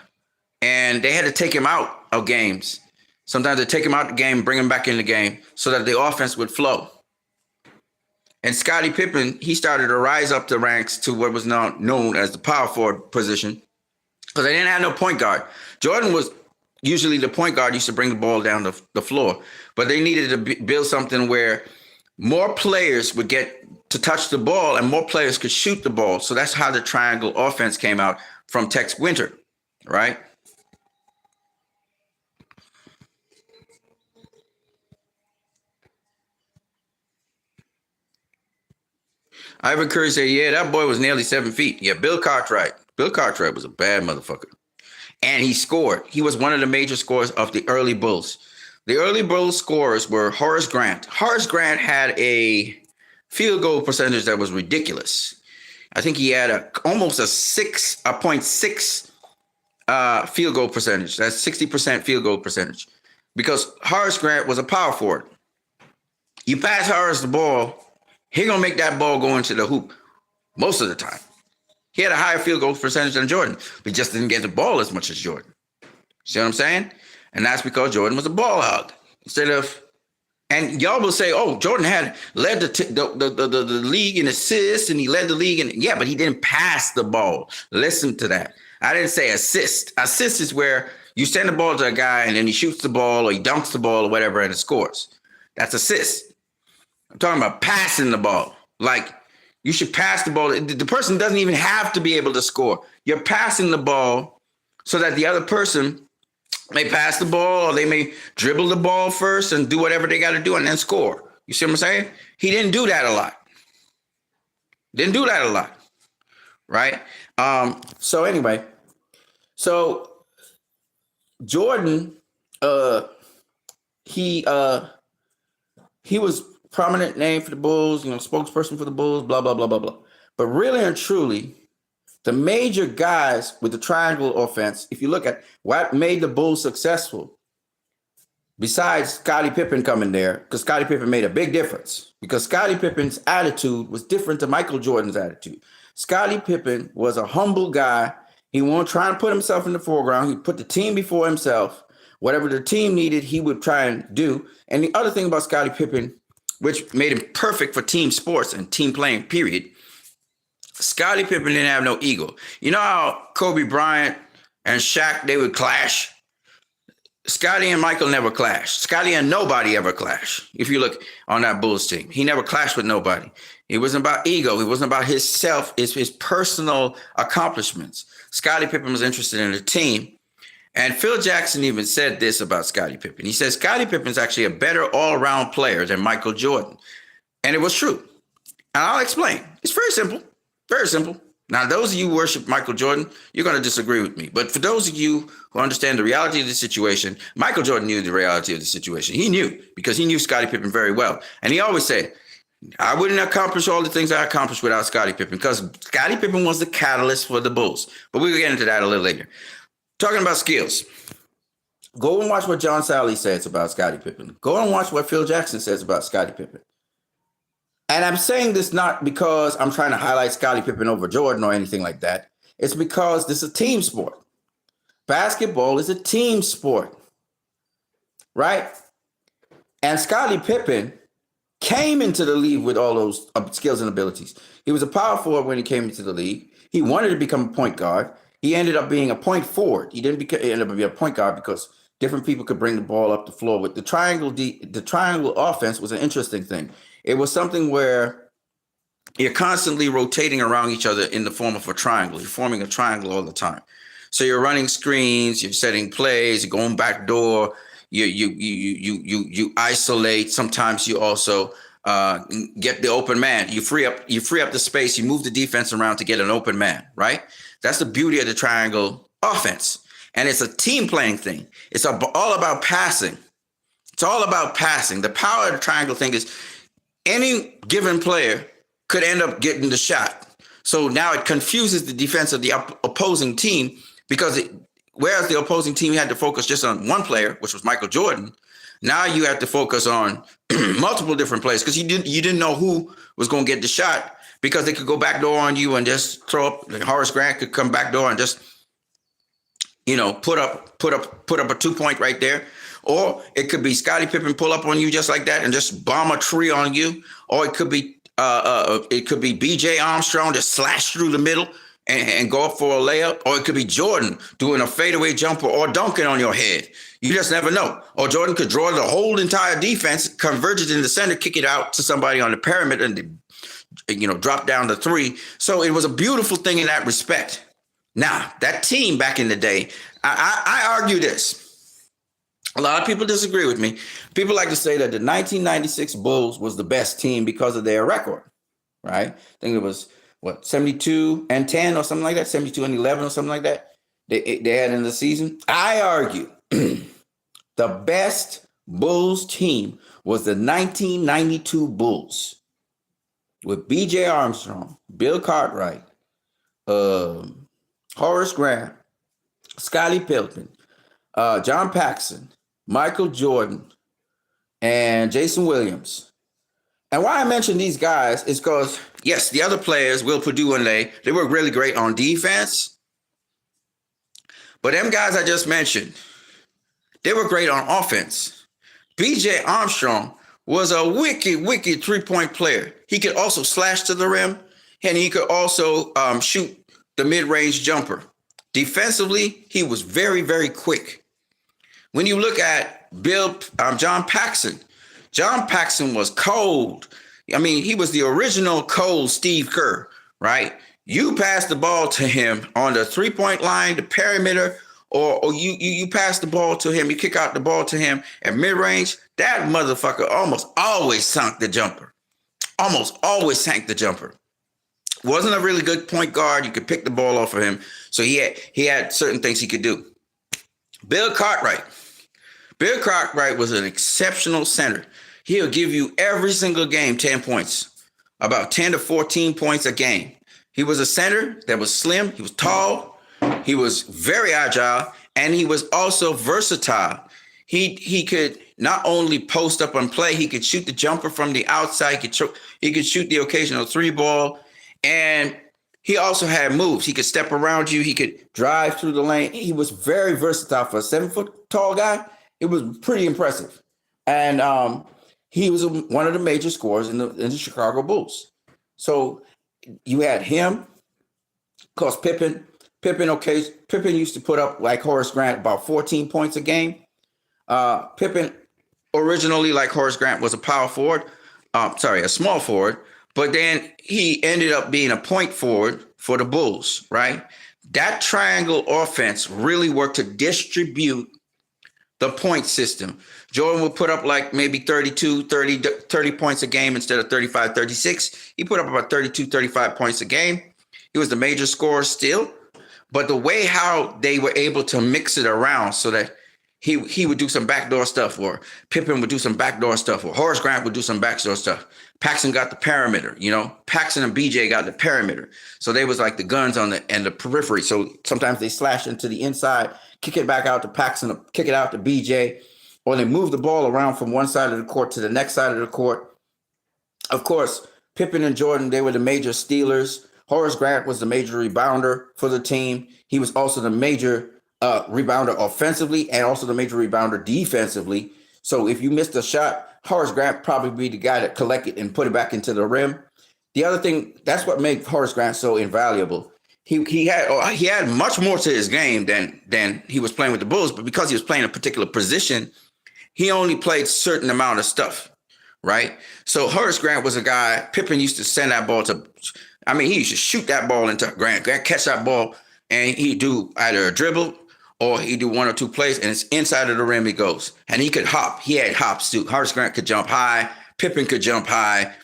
and they had to take him out of games. Sometimes they take him out of the game, bring him back in the game so that the offense would flow. And Scottie Pippen, he started to rise up the ranks to what was now known as the power forward position because they didn't have no point guard. Jordan was usually the point guard, used to bring the ball down the floor, but they needed to build something where more players would get to touch the ball and more players could shoot the ball. So that's how the triangle offense came out from Tex Winter, right? Ivan Curry said, yeah, that boy was nearly 7 feet. Yeah, Bill Cartwright. Bill Cartwright was a bad motherfucker. And he scored. He was one of the major scorers of the early Bulls. The early Bulls scorers were Horace Grant. Horace Grant had a field goal percentage that was ridiculous. I think he had almost a 0.6 field goal percentage. That's 60% field goal percentage. Because Horace Grant was a power forward. You pass Horace the ball, he's going to make that ball go into the hoop most of the time. He had a higher field goal percentage than Jordan, but just didn't get the ball as much as Jordan. See what I'm saying? And that's because Jordan was a ball hog. And y'all will say, oh, Jordan led the league in assists and he led the league yeah, but he didn't pass the ball. Listen to that. I didn't say assist. Assist is where you send the ball to a guy and then he shoots the ball or he dunks the ball or whatever and it scores. That's assist. I'm talking about passing the ball. Like, you should pass the ball. The person doesn't even have to be able to score. You're passing the ball so that the other person may pass the ball or they may dribble the ball first and do whatever they got to do and then score. You see what I'm saying? He didn't do that a lot. Right? So anyway, Jordan, he was prominent name for the Bulls, spokesperson for the Bulls, blah, blah, blah, blah, blah. But really and truly, the major guys with the triangle offense, if you look at what made the Bulls successful, besides Scottie Pippen coming there, because Scottie Pippen made a big difference, because Scottie Pippen's attitude was different to Michael Jordan's attitude. Scottie Pippen was a humble guy. He wasn't trying to put himself in the foreground. He put the team before himself. Whatever the team needed, he would try and do. And the other thing about Scottie Pippen, which made him perfect for team sports and team playing, period. Scottie Pippen didn't have no ego. You know how Kobe Bryant and Shaq, they would clash? Scottie and Michael never clashed. Scottie and nobody ever clashed. If you look on that Bulls team, he never clashed with nobody. It wasn't about ego. It wasn't about himself. It's his personal accomplishments. Scottie Pippen was interested in the team. And Phil Jackson even said this about Scottie Pippen. He says Scottie Pippen is actually a better all-around player than Michael Jordan. And it was true. And I'll explain. It's very simple. Very simple. Now, those of you who worship Michael Jordan, you're going to disagree with me. But for those of you who understand the reality of the situation, Michael Jordan knew the reality of the situation. He knew because he knew Scottie Pippen very well. And he always said, I wouldn't accomplish all the things I accomplished without Scottie Pippen because Scottie Pippen was the catalyst for the Bulls. But we'll get into that a little later. Talking about skills. Go and watch what John Sally says about Scottie Pippen. Go and watch what Phil Jackson says about Scottie Pippen. And I'm saying this not because I'm trying to highlight Scottie Pippen over Jordan or anything like that. It's because this is a team sport. Basketball is a team sport, right? And Scottie Pippen came into the league with all those skills and abilities. He was a power forward when he came into the league. He wanted to become a point guard. He ended up being a point forward. He didn't end up being a point guard because different people could bring the ball up the floor. With the triangle offense was an interesting thing. It was something where you're constantly rotating around each other in the form of a triangle. You're forming a triangle all the time. So you're running screens, you're setting plays, you're going back door, you isolate. Sometimes you also get the open man. You free up the space. You move the defense around to get an open man. Right. That's the beauty of the triangle offense, and it's a team playing thing. It's all about passing. It's all about passing. The power of the triangle thing is any given player could end up getting the shot. So now it confuses the defense of the opposing team because whereas the opposing team had to focus just on one player, which was Michael Jordan, now you have to focus on multiple different players because you didn't know who was going to get the shot because they could go back door on you and just throw up. Like Horace Grant could come back door and just, put up a 2-point right there. Or it could be Scottie Pippen pull up on you just like that and just bomb a tree on you. Or it could be B.J. Armstrong just slash through the middle and go up for a layup. Or it could be Jordan doing a fadeaway jumper or dunking on your head. You just never know. Or Jordan could draw the whole entire defense, converge it in the center, kick it out to somebody on the perimeter and drop down the three. So it was a beautiful thing in that respect. Now, that team back in the day, I argue this. A lot of people disagree with me. People like to say that the 1996 Bulls was the best team because of their record, right? I think it was, 72-10 or something like that, 72-11 or something like that they had in the season. I argue the best Bulls team was the 1992 Bulls with B.J. Armstrong, Bill Cartwright, Horace Grant, Scottie Pippen, John Paxson, Michael Jordan, and Jason Williams. And why I mention these guys is because, yes, the other players, Will Perdue and they were really great on defense. But them guys I just mentioned, they were great on offense. B.J. Armstrong was a wicked three-point player. He could also slash to the rim, and he could also shoot the mid-range jumper. Defensively, he was very, very quick. When you look at John Paxson was cold. I mean, he was the original cold Steve Kerr, right? You pass the ball to him on the three-point line, the perimeter, or you pass the ball to him, you kick out the ball to him at mid-range, that motherfucker almost always sank the jumper. Almost always sank the jumper. Wasn't a really good point guard. You could pick the ball off of him. So he had certain things he could do. Bill Cartwright was an exceptional center. He'll give you every single game 10 points, about 10 to 14 points a game. He was a center that was slim. He was tall. He was very agile, and he was also versatile. He could not only post up and play, he could shoot the jumper from the outside. He could shoot the occasional three ball, and he also had moves. He could step around you. He could drive through the lane. He was very versatile for a 7-foot tall guy. It was pretty impressive. And he was one of the major scorers in the Chicago Bulls. So you had him, of course, Pippen. Pippen used to put up, like Horace Grant, about 14 points a game. Pippen originally, like Horace Grant, was a power forward. A small forward. But then he ended up being a point forward for the Bulls, right? That triangle offense really worked to distribute the point system. Jordan would put up like maybe 30 points a game instead of 35, 36. He put up about 32, 35 points a game. He was the major scorer still. But the way how they were able to mix it around so that he would do some backdoor stuff, or Pippen would do some backdoor stuff, or Horace Grant would do some backdoor stuff. Paxson got the perimeter, Paxson and BJ got the perimeter. So they was like the guns on the periphery. So sometimes they slash into the inside, kick it back out to Paxson, kick it out to BJ, or they move the ball around from one side of the court to the next side of the court. Of course, Pippen and Jordan, they were the major stealers. Horace Grant was the major rebounder for the team. He was also the major rebounder offensively and also the major rebounder defensively. So if you missed a shot, Horace Grant probably be the guy that collect it and put it back into the rim. The other thing, that's what made Horace Grant so invaluable. He had much more to his game than he was playing with the Bulls, but because he was playing a particular position, he only played a certain amount of stuff, right? So Horace Grant was a guy, Pippen used to send that ball to, he used to shoot that ball into Grant. Grant catch that ball, and he'd do either a dribble or he'd do one or two plays, and it's inside of the rim he goes. And he could hop. He had hops too. Horace Grant could jump high. Pippen could jump high.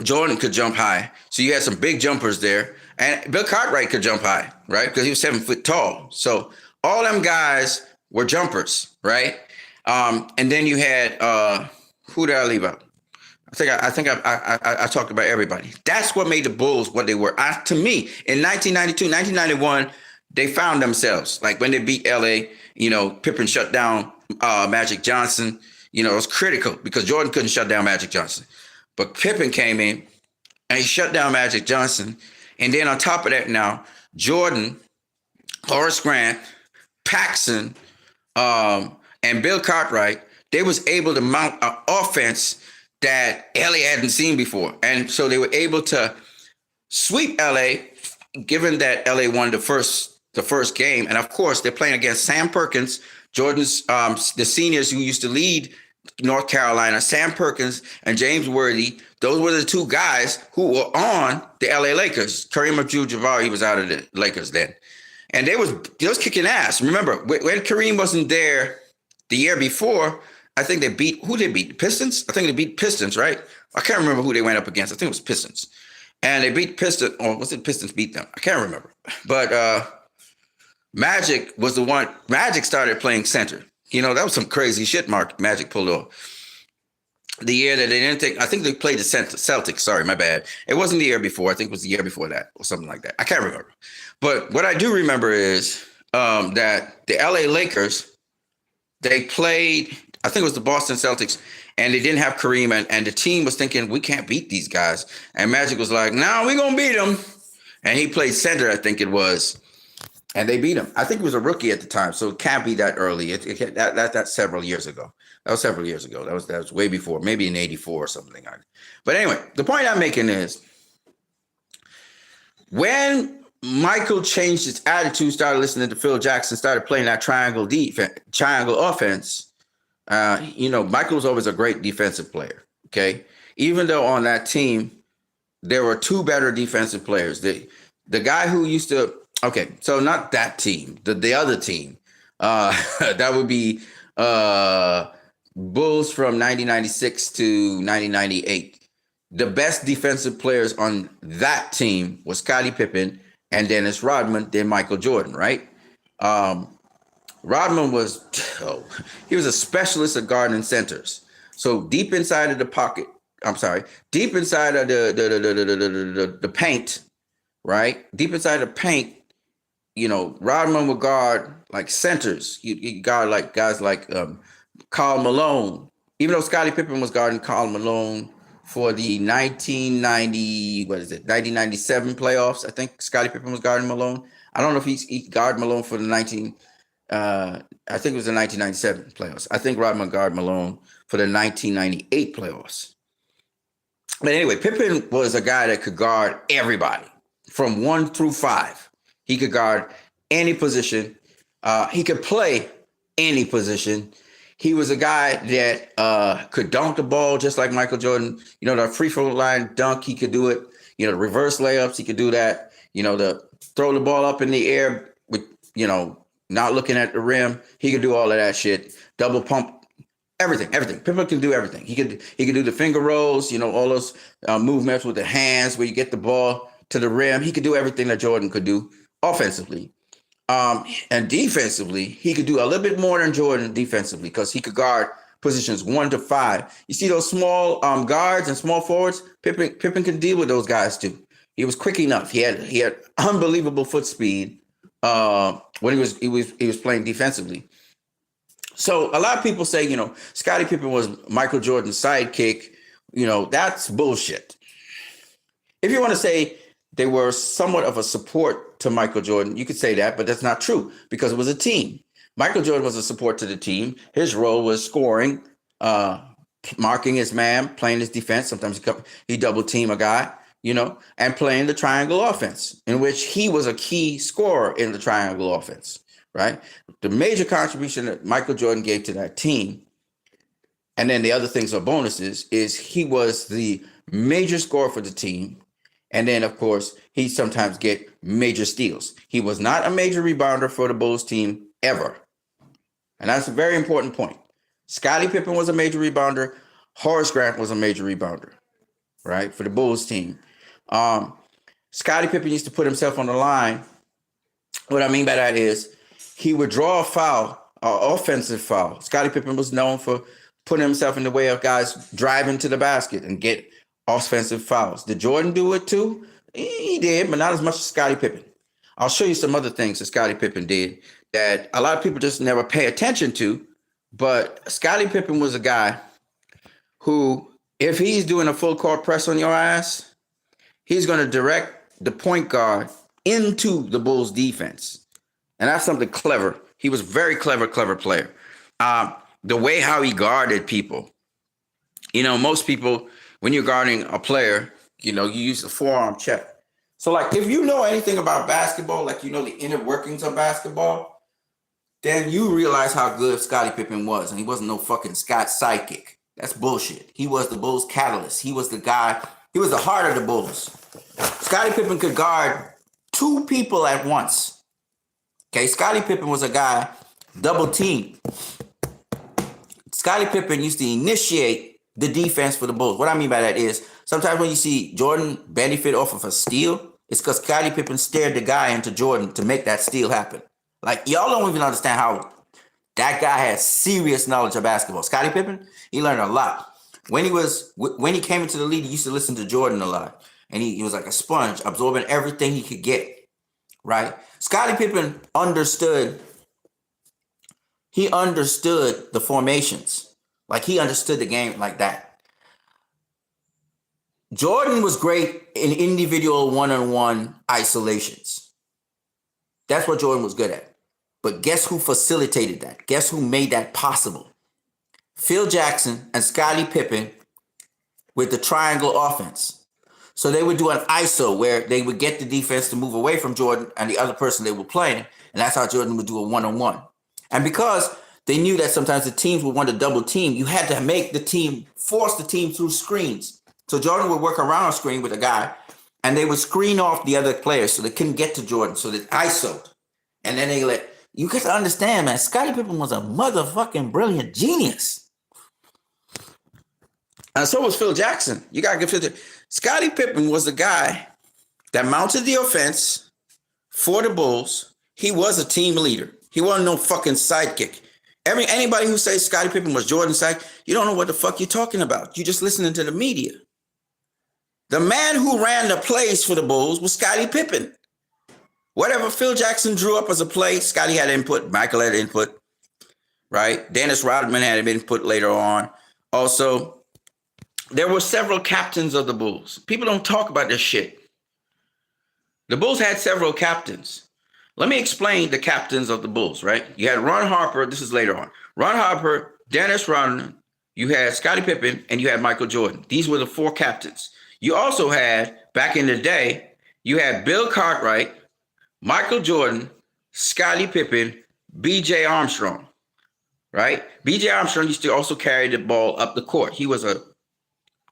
Jordan could jump high. So you had some big jumpers there. And Bill Cartwright could jump high, right? Because he was 7 foot tall. So all them guys were jumpers, right? And then you had, who did I leave out? I think I talked about everybody. That's what made the Bulls what they were. To me, in 1992, 1991, they found themselves. Like when they beat L.A., Pippen shut down Magic Johnson. It was critical because Jordan couldn't shut down Magic Johnson. But Pippen came in and he shut down Magic Johnson. And then on top of that now, Jordan, Horace Grant, Paxson, and Bill Cartwright, they was able to mount an offense that LA hadn't seen before. And so they were able to sweep LA, given that LA won the first game. And of course, they're playing against Sam Perkins, Jordan's, the seniors who used to lead North Carolina, Sam Perkins and James Worthy. Those were the two guys who were on the LA Lakers. Kareem Abdul-Jabbar, he was out of the Lakers then. And they was kicking ass. Remember, when Kareem wasn't there the year before, I think they beat the Pistons? I think they beat Pistons, right? I can't remember who they went up against. I think it was Pistons. And they beat Pistons, or was it Pistons beat them? I can't remember. But Magic was the one. Magic started playing center. That was some crazy shit Magic pulled off. The year that they didn't I think they played the Celtics. Sorry, my bad. It wasn't the year before. I think it was the year before that or something like that. I can't remember. But what I do remember is that the LA Lakers, they played, I think it was the Boston Celtics, and they didn't have Kareem, and the team was thinking, we can't beat these guys. And Magic was like, no, we're going to beat them. And he played center, I think it was. And they beat him. I think he was a rookie at the time, so it can't be that early. That's several years ago. That was several years ago. That was way before, maybe in 84 or something like that. But anyway, the point I'm making is when Michael changed his attitude, started listening to Phil Jackson, started playing that triangle offense, Michael was always a great defensive player, okay? Even though on that team, there were two better defensive players. The guy who used to, okay, so not that team, the other team, that would be Bulls from 1996 to 1998. The best defensive players on that team was Scottie Pippen and Dennis Rodman, then Michael Jordan, right? Rodman was, he was a specialist at guarding centers. So deep inside of the pocket, deep inside of the paint, right? Deep inside the paint, Rodman would guard like centers. You guard like guys like Karl Malone. Even though Scottie Pippen was guarding Karl Malone for the 1997 playoffs, I think Scottie Pippen was guarding Malone. I don't know if he guarded Malone for the I think it was the 1997 playoffs. I think Rodman guarded Malone for the 1998 playoffs. But anyway, Pippen was a guy that could guard everybody from 1 through 5. He could guard any position. He could play any position. He was a guy that could dunk the ball just like Michael Jordan. The free throw line dunk, he could do it. The reverse layups, he could do that. The throw the ball up in the air with, not looking at the rim. He could do all of that shit. Double pump, everything. Pippen can do everything. He could do the finger rolls, all those movements with the hands where you get the ball, to the rim. He could do everything that Jordan could do offensively. And defensively, he could do a little bit more than Jordan defensively because he could guard positions 1 to 5. You see those small guards and small forwards? Pippen can deal with those guys too. He was quick enough. He had unbelievable foot speed when he was playing defensively. So a lot of people say, Scottie Pippen was Michael Jordan's sidekick. That's bullshit. If you want to say they were somewhat of a support to Michael Jordan, you could say that, but that's not true because it was a team. Michael Jordan was a support to the team. His role was scoring, marking his man, playing his defense. Sometimes he double team a guy, and playing the triangle offense, in which he was a key scorer in the triangle offense, right? The major contribution that Michael Jordan gave to that team, and then the other things are bonuses, is he was the major scorer for the team. And then, of course, he sometimes get major steals. He was not a major rebounder for the Bulls team ever. And that's a very important point. Scottie Pippen was a major rebounder. Horace Grant was a major rebounder, right, for the Bulls team. Scottie Pippen used to put himself on the line. What I mean by that is he would draw a foul, an offensive foul. Scottie Pippen was known for putting himself in the way of guys driving to the basket and get offensive fouls. Did Jordan do it too? He did, but not as much as Scottie Pippen. I'll show you some other things that Scottie Pippen did that a lot of people just never pay attention to. But Scottie Pippen was a guy who, if he's doing a full court press on your ass, he's going to direct the point guard into the Bulls defense. And that's something clever. He was a very clever player. The way how he guarded people, most people, when you're guarding a player, you use the forearm check. So, like, if you know anything about basketball, like, the inner workings of basketball, then you realize how good Scottie Pippen was. And he wasn't no fucking Scott's sidekick. That's bullshit. He was the Bulls' catalyst. He was the guy. He was the heart of the Bulls. Scottie Pippen could guard 2 people at once. Okay, Scottie Pippen was a guy, double team. Scottie Pippen used to initiate the defense for the Bulls. What I mean by that is sometimes when you see Jordan benefit off of a steal, it's because Scottie Pippen stared the guy into Jordan to make that steal happen. Like, y'all don't even understand how that guy had serious knowledge of basketball. Scottie Pippen, he learned a lot. When he came into the league, he used to listen to Jordan a lot. And he was like a sponge, absorbing everything he could get, right? Scottie Pippen understood the formations. Like, he understood the game like that. Jordan was great in individual one-on-one isolations. That's what Jordan was good at. But guess who facilitated that? Guess who made that possible? Phil Jackson and Scottie Pippen with the triangle offense. So they would do an ISO where they would get the defense to move away from Jordan and the other person they were playing. And that's how Jordan would do a one-on-one. And because they knew that sometimes the teams would want to double team, you had to make force the team through screens. So Jordan would work around a screen with a guy, and they would screen off the other players so they couldn't get to Jordan. So they ISO'd. And then you got to understand, man, Scottie Pippen was a motherfucking brilliant genius. And so was Phil Jackson. You got to give Phil Jackson. Scottie Pippen was the guy that mounted the offense for the Bulls. He was a team leader. He wasn't no fucking sidekick. Anybody who says Scottie Pippen was Jordan's sidekick, you don't know what the fuck you're talking about. You're just listening to the media. The man who ran the plays for the Bulls was Scottie Pippen. Whatever Phil Jackson drew up as a play, Scottie had input. Michael had input, right? Dennis Rodman had input later on. Also, there were several captains of the Bulls. People don't talk about this shit. The Bulls had several captains. Let me explain the captains of the Bulls, right? You had Ron Harper. This is later on. Ron Harper, Dennis Rodman, you had Scottie Pippen, and you had Michael Jordan. These were the 4 captains. You also had, back in the day, you had Bill Cartwright, Michael Jordan, Scottie Pippen, B.J. Armstrong, right? B.J. Armstrong used to also carry the ball up the court. He was a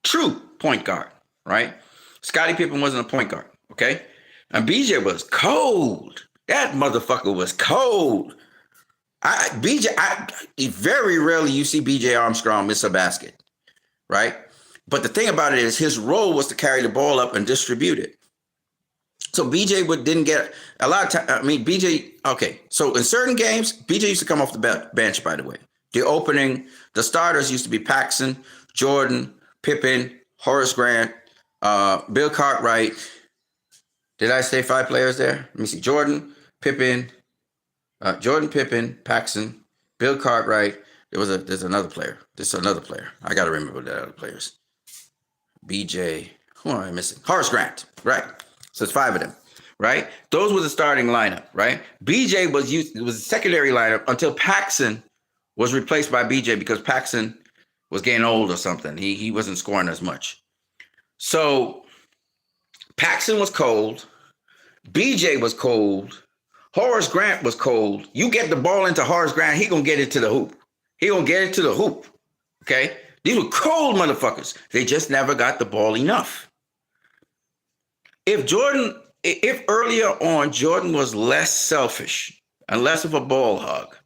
true point guard, right? Scottie Pippen wasn't a point guard, okay? And B.J. was cold. That motherfucker was cold. Very rarely you see B.J. Armstrong miss a basket, right? But the thing about it is his role was to carry the ball up and distribute it. So BJ didn't get a lot of time. I mean, BJ. Okay, so in certain games, BJ used to come off the bench. By the way, the starters used to be Paxson, Jordan, Pippen, Horace Grant, Bill Cartwright. Did I say 5 players there? Let me see. Pippen, Paxson, Bill Cartwright. There's another player. There's another player. I got to remember the other players. BJ. Who am I missing? Horace Grant. Right. So it's 5 of them. Right. Those were the starting lineup. Right. BJ was the secondary lineup until Paxson was replaced by BJ because Paxson was getting old or something. He wasn't scoring as much. So Paxson was cold. BJ was cold. Horace Grant was cold. You get the ball into Horace Grant, he gonna get it to the hoop. Okay? These were cold motherfuckers. They just never got the ball enough. If earlier on Jordan was less selfish and less of a ball hog,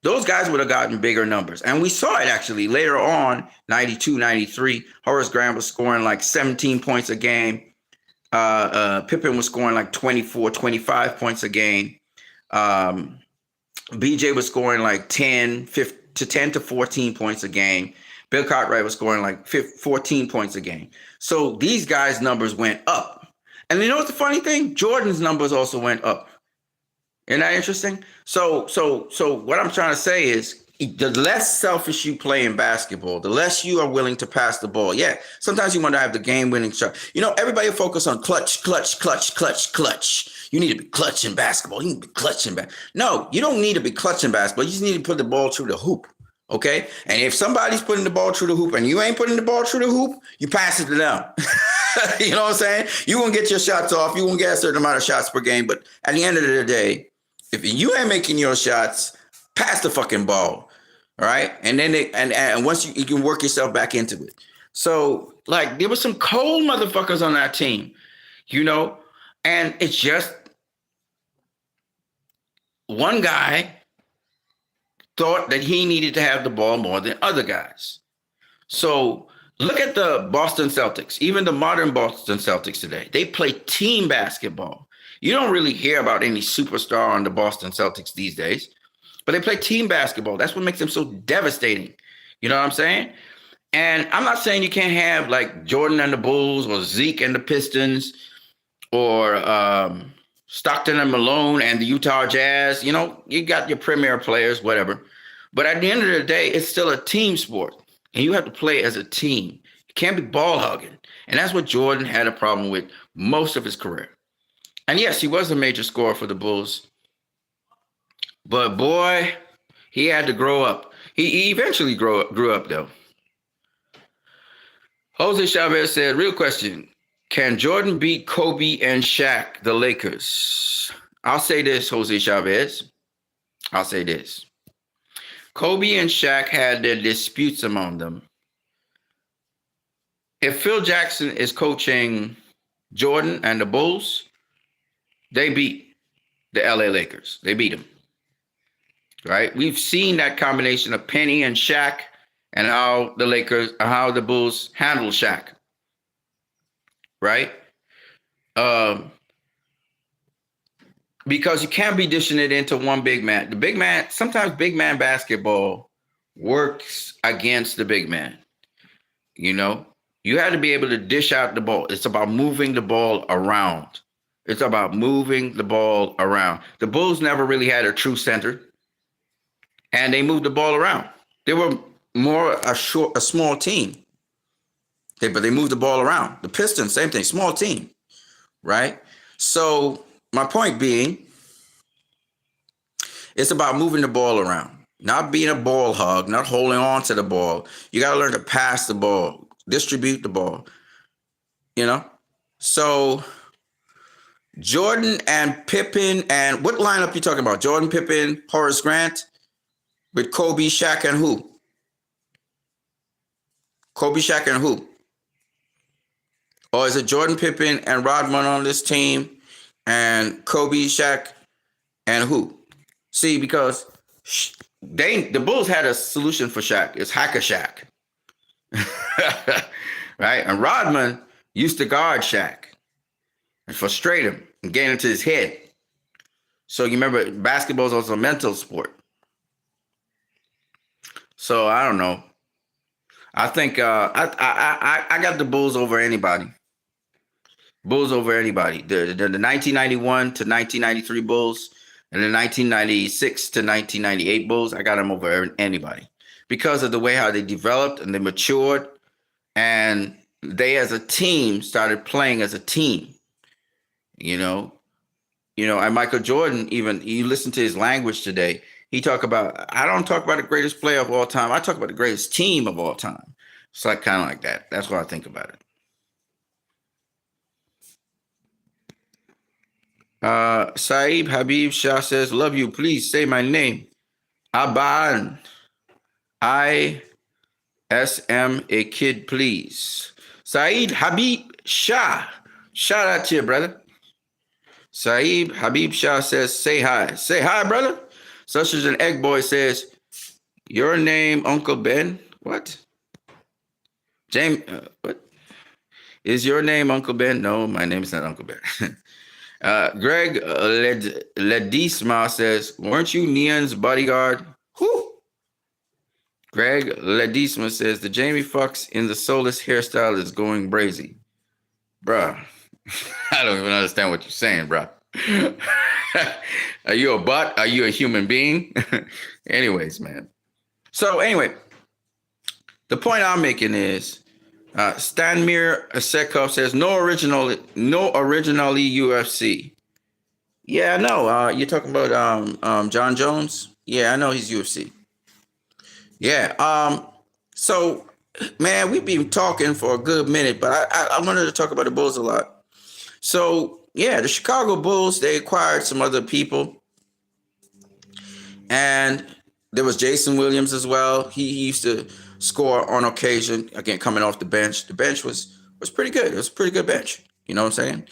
those guys would have gotten bigger numbers. And we saw it actually later on, 92, 93. Horace Grant was scoring like 17 points a game. Pippen was scoring like 24, 25 points a game. BJ was scoring like 10 to 14 points a game. Bill Cartwright was scoring like 14 points a game. So these guys' numbers went up. And you know what's the funny thing? Jordan's numbers also went up. Isn't that interesting? So what I'm trying to say is the less selfish you play in basketball, the less you are willing to pass the ball. Yeah, sometimes you want to have the game-winning shot. You know, everybody focus on clutch. You need to be clutch in basketball. You need to be clutch in basketball. No, you don't need to be clutch in basketball. You just need to put the ball through the hoop, okay? And if somebody's putting the ball through the hoop and you ain't putting the ball through the hoop, you pass it to them. You know what I'm saying? You're going to get your shots off. You're going to get a certain amount of shots per game. But at the end of the day, if you ain't making your shots, pass the fucking ball. All right. And then and once you can work yourself back into it. So like there were some cold motherfuckers on that team, you know, and it's just one guy thought that he needed to have the ball more than other guys. So look at the Boston Celtics, even the modern Boston Celtics today. They play team basketball. You don't really hear about any superstar on the Boston Celtics these days, but they play team basketball. That's what makes them so devastating. You know what I'm saying? And I'm not saying you can't have like Jordan and the Bulls or Zeke and the Pistons or Stockton and Malone and the Utah Jazz. You know, you got your premier players, whatever. But at the end of the day, it's still a team sport. And you have to play as a team. You can't be ball hugging. And that's what Jordan had a problem with most of his career. And yes, he was a major scorer for the Bulls. But boy, he had to grow up. He eventually grew up, though. Jose Chavez said, real question, can Jordan beat Kobe and Shaq, the Lakers? I'll say this, Jose Chavez. I'll say this. Kobe and Shaq had their disputes among them. If Phil Jackson is coaching Jordan and the Bulls, they beat the LA Lakers. They beat them. Right? We've seen that combination of Penny and Shaq and how the Bulls handle Shaq. Right? Because you can't be dishing it into one big man. The big man, sometimes big man basketball works against the big man. You know, you have to be able to dish out the ball. It's about moving the ball around. It's about moving the ball around. The Bulls never really had a true center, and they moved the ball around. They were more a small team. But they moved the ball around. The Pistons, same thing, small team, right? So my point being, it's about moving the ball around, not being a ball hog, not holding on to the ball. You got to learn to pass the ball, distribute the ball, you know? So Jordan and Pippen, and what lineup you talking about? Jordan, Pippen, Horace Grant, with Kobe, Shaq, and who? Kobe, Shaq, and who? Or is it Jordan, Pippen, and Rodman on this team, and Kobe, Shaq, and who? See, because the Bulls had a solution for Shaq. It's Hacker Shaq. Right? And Rodman used to guard Shaq. and frustrate him and get into his head. So you remember, basketball is also a mental sport. So I don't know. I think I got the Bulls over anybody. Bulls over anybody. The 1991 to 1993 Bulls and the 1996 to 1998 Bulls, I got them over anybody because of the way how they developed and they matured, and they as a team started playing as a team. You know, and Michael Jordan, even you listen to his language today. He talk about, I don't talk about the greatest player of all time. I talk about the greatest team of all time. It's like kind of like that. That's what I think about it. Saeed Habib Shah says, love you. Please say my name. Aban. ISM a kid, please. Saeed Habib Shah. Shout out to you, brother. Saeed Habib Shah says, say hi. Say hi, brother. Such as an egg boy says, your name, Uncle Ben? What? James, what? Is your name Uncle Ben? No, my name is not Uncle Ben. Greg Ledisma says, weren't you Neon's bodyguard? Whew. Greg Ledisma says, the Jamie Foxx in the soulless hairstyle is going brazy. Bruh, I don't even understand what you're saying, bruh. Are you a bot? Are you a human being? Anyways, man. So anyway, the point I'm making is Stanmir Asekov says no originally UFC. Yeah, I know. You're talking about John Jones. Yeah, I know he's UFC. Yeah. So, man, we've been talking for a good minute, but I wanted to talk about the Bulls a lot. So, yeah, the Chicago Bulls, they acquired some other people. And there was Jason Williams as well. He used to score on occasion, again, coming off the bench. The bench was pretty good. It was a pretty good bench. You know what I'm saying?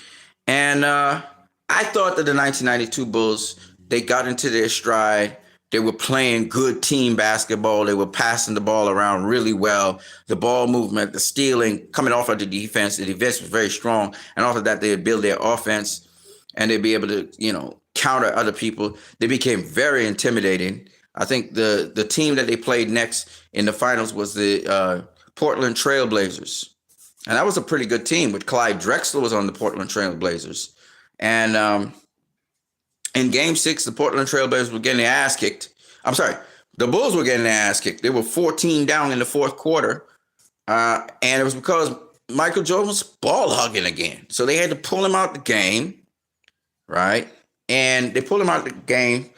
And I thought that the 1992 Bulls, they got into their stride. They were playing good team basketball. They were passing the ball around really well. The ball movement, the stealing, coming off of the defense was very strong. And off of that, they'd build their offense and they'd be able to, counter other people. They became very intimidating. I think the team that they played next in the finals was the Portland Trail Blazers. And that was a pretty good team with Clyde Drexler was on the Portland Trail Blazers. And in game 6, the Portland Trail Blazers were getting their ass kicked. I'm sorry, the Bulls were getting their ass kicked. They were 14 down in the fourth quarter. And it was because Michael Jordan was ball hugging again. So they had to pull him out the game, right? And they pulled him out the game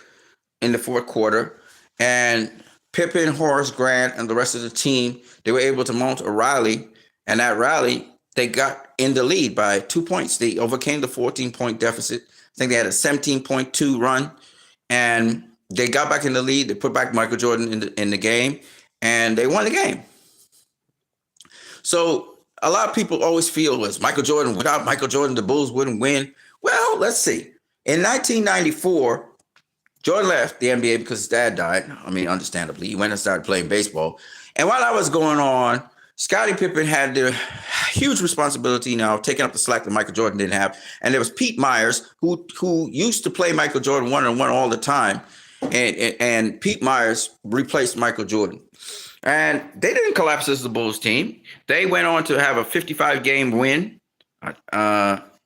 in the fourth quarter. And Pippen, Horace Grant, and the rest of the team, they were able to mount a rally. And that rally, they got in the lead by 2 points. They overcame the 14-point deficit. I think they had a 17.2 run, and they got back in the lead. They put back Michael Jordan in the game, and they won the game. So a lot of people always feel was Michael Jordan, without Michael Jordan, the Bulls wouldn't win. Well, let's see. In 1994, Jordan left the NBA because his dad died. I mean, understandably, he went and started playing baseball. And while that was going on, Scottie Pippen had the huge responsibility now taking up the slack that Michael Jordan didn't have. And there was Pete Myers, who used to play Michael Jordan one-on-one all the time. And Pete Myers replaced Michael Jordan. And they didn't collapse as the Bulls team. They went on to have a 55-game win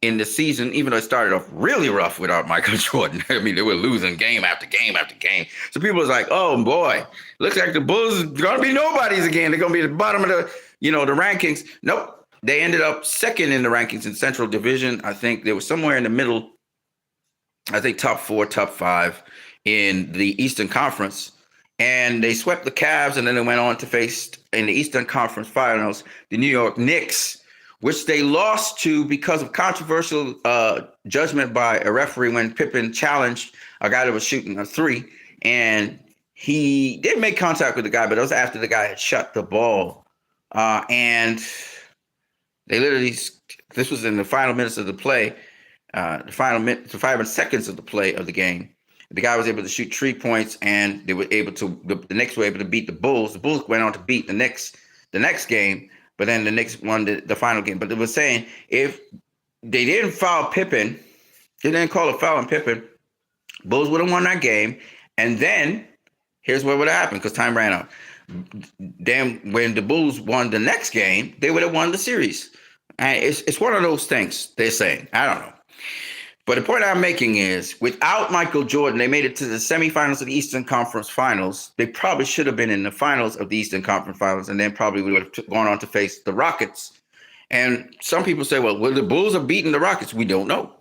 in the season, even though it started off really rough without Michael Jordan. I mean, they were losing game after game after game. So people was like, oh, boy, looks like the Bulls are going to be nobodies again. They're going to be at the bottom of the rankings. Nope. They ended up second in the rankings in Central Division. I think they were somewhere in the middle. I think top 4, top 5 in the Eastern Conference. And they swept the Cavs, and then they went on to face, in the Eastern Conference Finals, the New York Knicks, which they lost to because of controversial judgment by a referee when Pippen challenged a guy that was shooting a 3. And he did make contact with the guy, but it was after the guy had shot the ball. And they literally, this was in the final minutes of the play, the 5 seconds of the play of the game. The guy was able to shoot 3 points, and they were able to. The Knicks were able to beat the Bulls. The Bulls went on to beat the next game, but then the Knicks won the final game. But they were saying if they didn't foul Pippen. They didn't call a foul on Pippen. Bulls would have won that game. And then here's what would have happened because time ran out. Then when the Bulls won the next game, they would have won the series. And it's one of those things they're saying. I don't know. But the point I'm making is without Michael Jordan, they made it to the semifinals of the Eastern Conference Finals. They probably should have been in the finals of the Eastern Conference Finals, and then probably would have gone on to face the Rockets. And some people say, well, the Bulls are beating the Rockets. We don't know.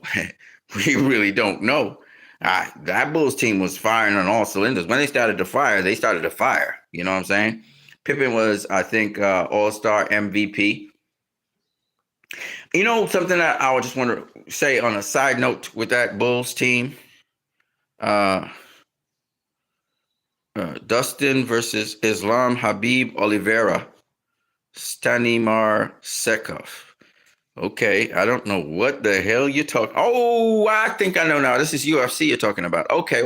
We really don't know. That Bulls team was firing on all cylinders. When they started to fire, they started to fire. You know what I'm saying? Pippen was, I think, All-Star MVP. You know, something that I would just want to say on a side note with that Bulls team, Dustin versus Islam Habib Oliveira, Stanimir Sekov. Okay, I don't know what the hell you're talking. Oh, I think I know now. This is UFC you're talking about. Okay.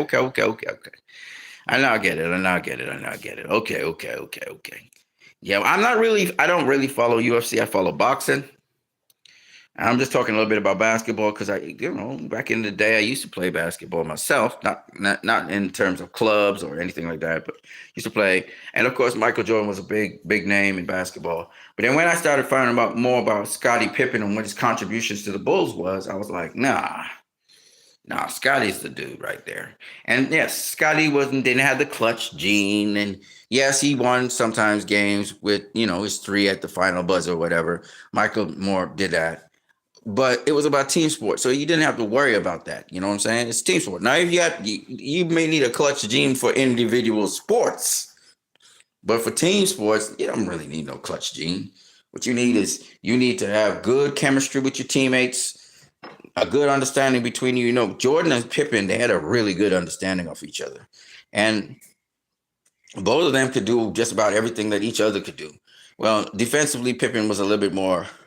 I now get it. Okay. Yeah, I don't really follow UFC. I follow boxing. I'm just talking a little bit about basketball because back in the day, I used to play basketball myself, not in terms of clubs or anything like that, but used to play. And of course, Michael Jordan was a big name in basketball. But then when I started finding out more about Scottie Pippen and what his contributions to the Bulls was, I was like, nah, Scotty's the dude right there. And yes, Scotty didn't have the clutch gene. And yes, he won sometimes games with, his three at the final buzzer or whatever. Michael Moore did that. But it was about team sport. So you didn't have to worry about that. You know what I'm saying? It's team sport. Now, if you may need a clutch gene for individual sports. But for team sports, you don't really need no clutch gene. What you need is to have good chemistry with your teammates, a good understanding between you. Jordan and Pippen, they had a really good understanding of each other. And both of them could do just about everything that each other could do. Well, defensively, Pippen was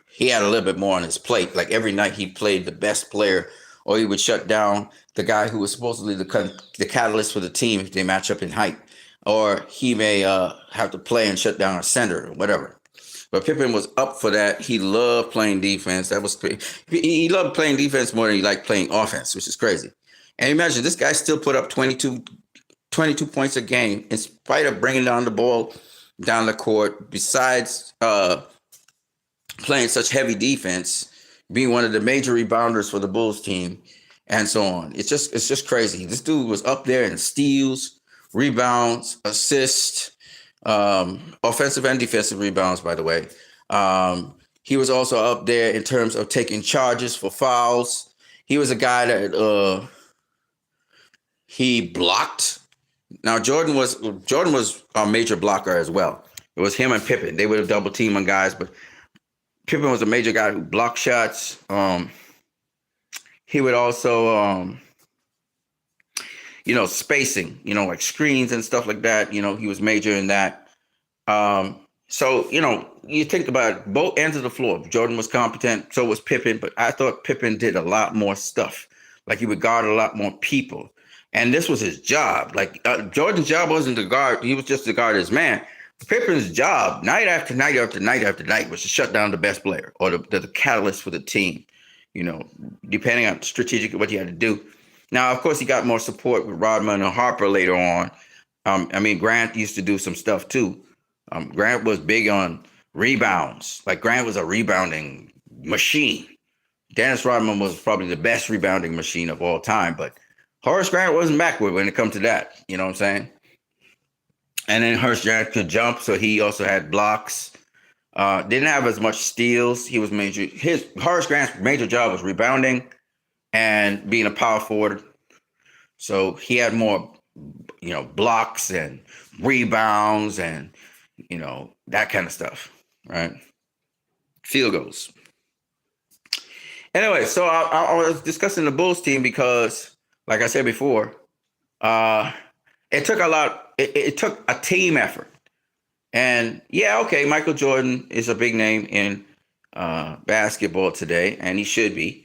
he had a little bit more on his plate. Like every night he played the best player, or he would shut down the guy who was supposedly the catalyst for the team if they match up in height. Or he may have to play and shut down a center or whatever. But Pippen was up for that. He loved playing defense. He loved playing defense more than he liked playing offense, which is crazy. And imagine this guy still put up 22 points a game in spite of bringing down the ball down the court. Besides playing such heavy defense, being one of the major rebounders for the Bulls team, and so on. It's just crazy. This dude was up there in steals, rebounds, assists, offensive and defensive rebounds, by the way. He was also up there in terms of taking charges for fouls. He was a guy that he blocked. Now Jordan was a major blocker as well. It was him and Pippen. They would have double teamed on guys, but Pippen was a major guy who blocked shots. He would also, spacing, like screens and stuff like that. He was major in that. So, you think about both ends of the floor. Jordan was competent, so was Pippen, but I thought Pippen did a lot more stuff. Like he would guard a lot more people. And this was his job. Like Jordan's job wasn't to guard. He was just to guard his man. Pippen's job, night after night after night after night, was to shut down the best player or the catalyst for the team, depending on strategically what he had to do. Now, of course, he got more support with Rodman and Harper later on. Grant used to do some stuff too. Grant was big on rebounds. Like Grant was a rebounding machine. Dennis Rodman was probably the best rebounding machine of all time, but Horace Grant wasn't backward when it comes to that. You know what I'm saying? And then Horace Grant could jump, so he also had blocks. Didn't have as much steals. He was major. Horace Grant's major job was rebounding and being a power forward. So he had more, blocks and rebounds and, that kind of stuff, right? Field goals. Anyway, so I was discussing the Bulls team because, like I said before, it took a lot. It took a team effort. And yeah, okay, Michael Jordan is a big name in basketball today, and he should be.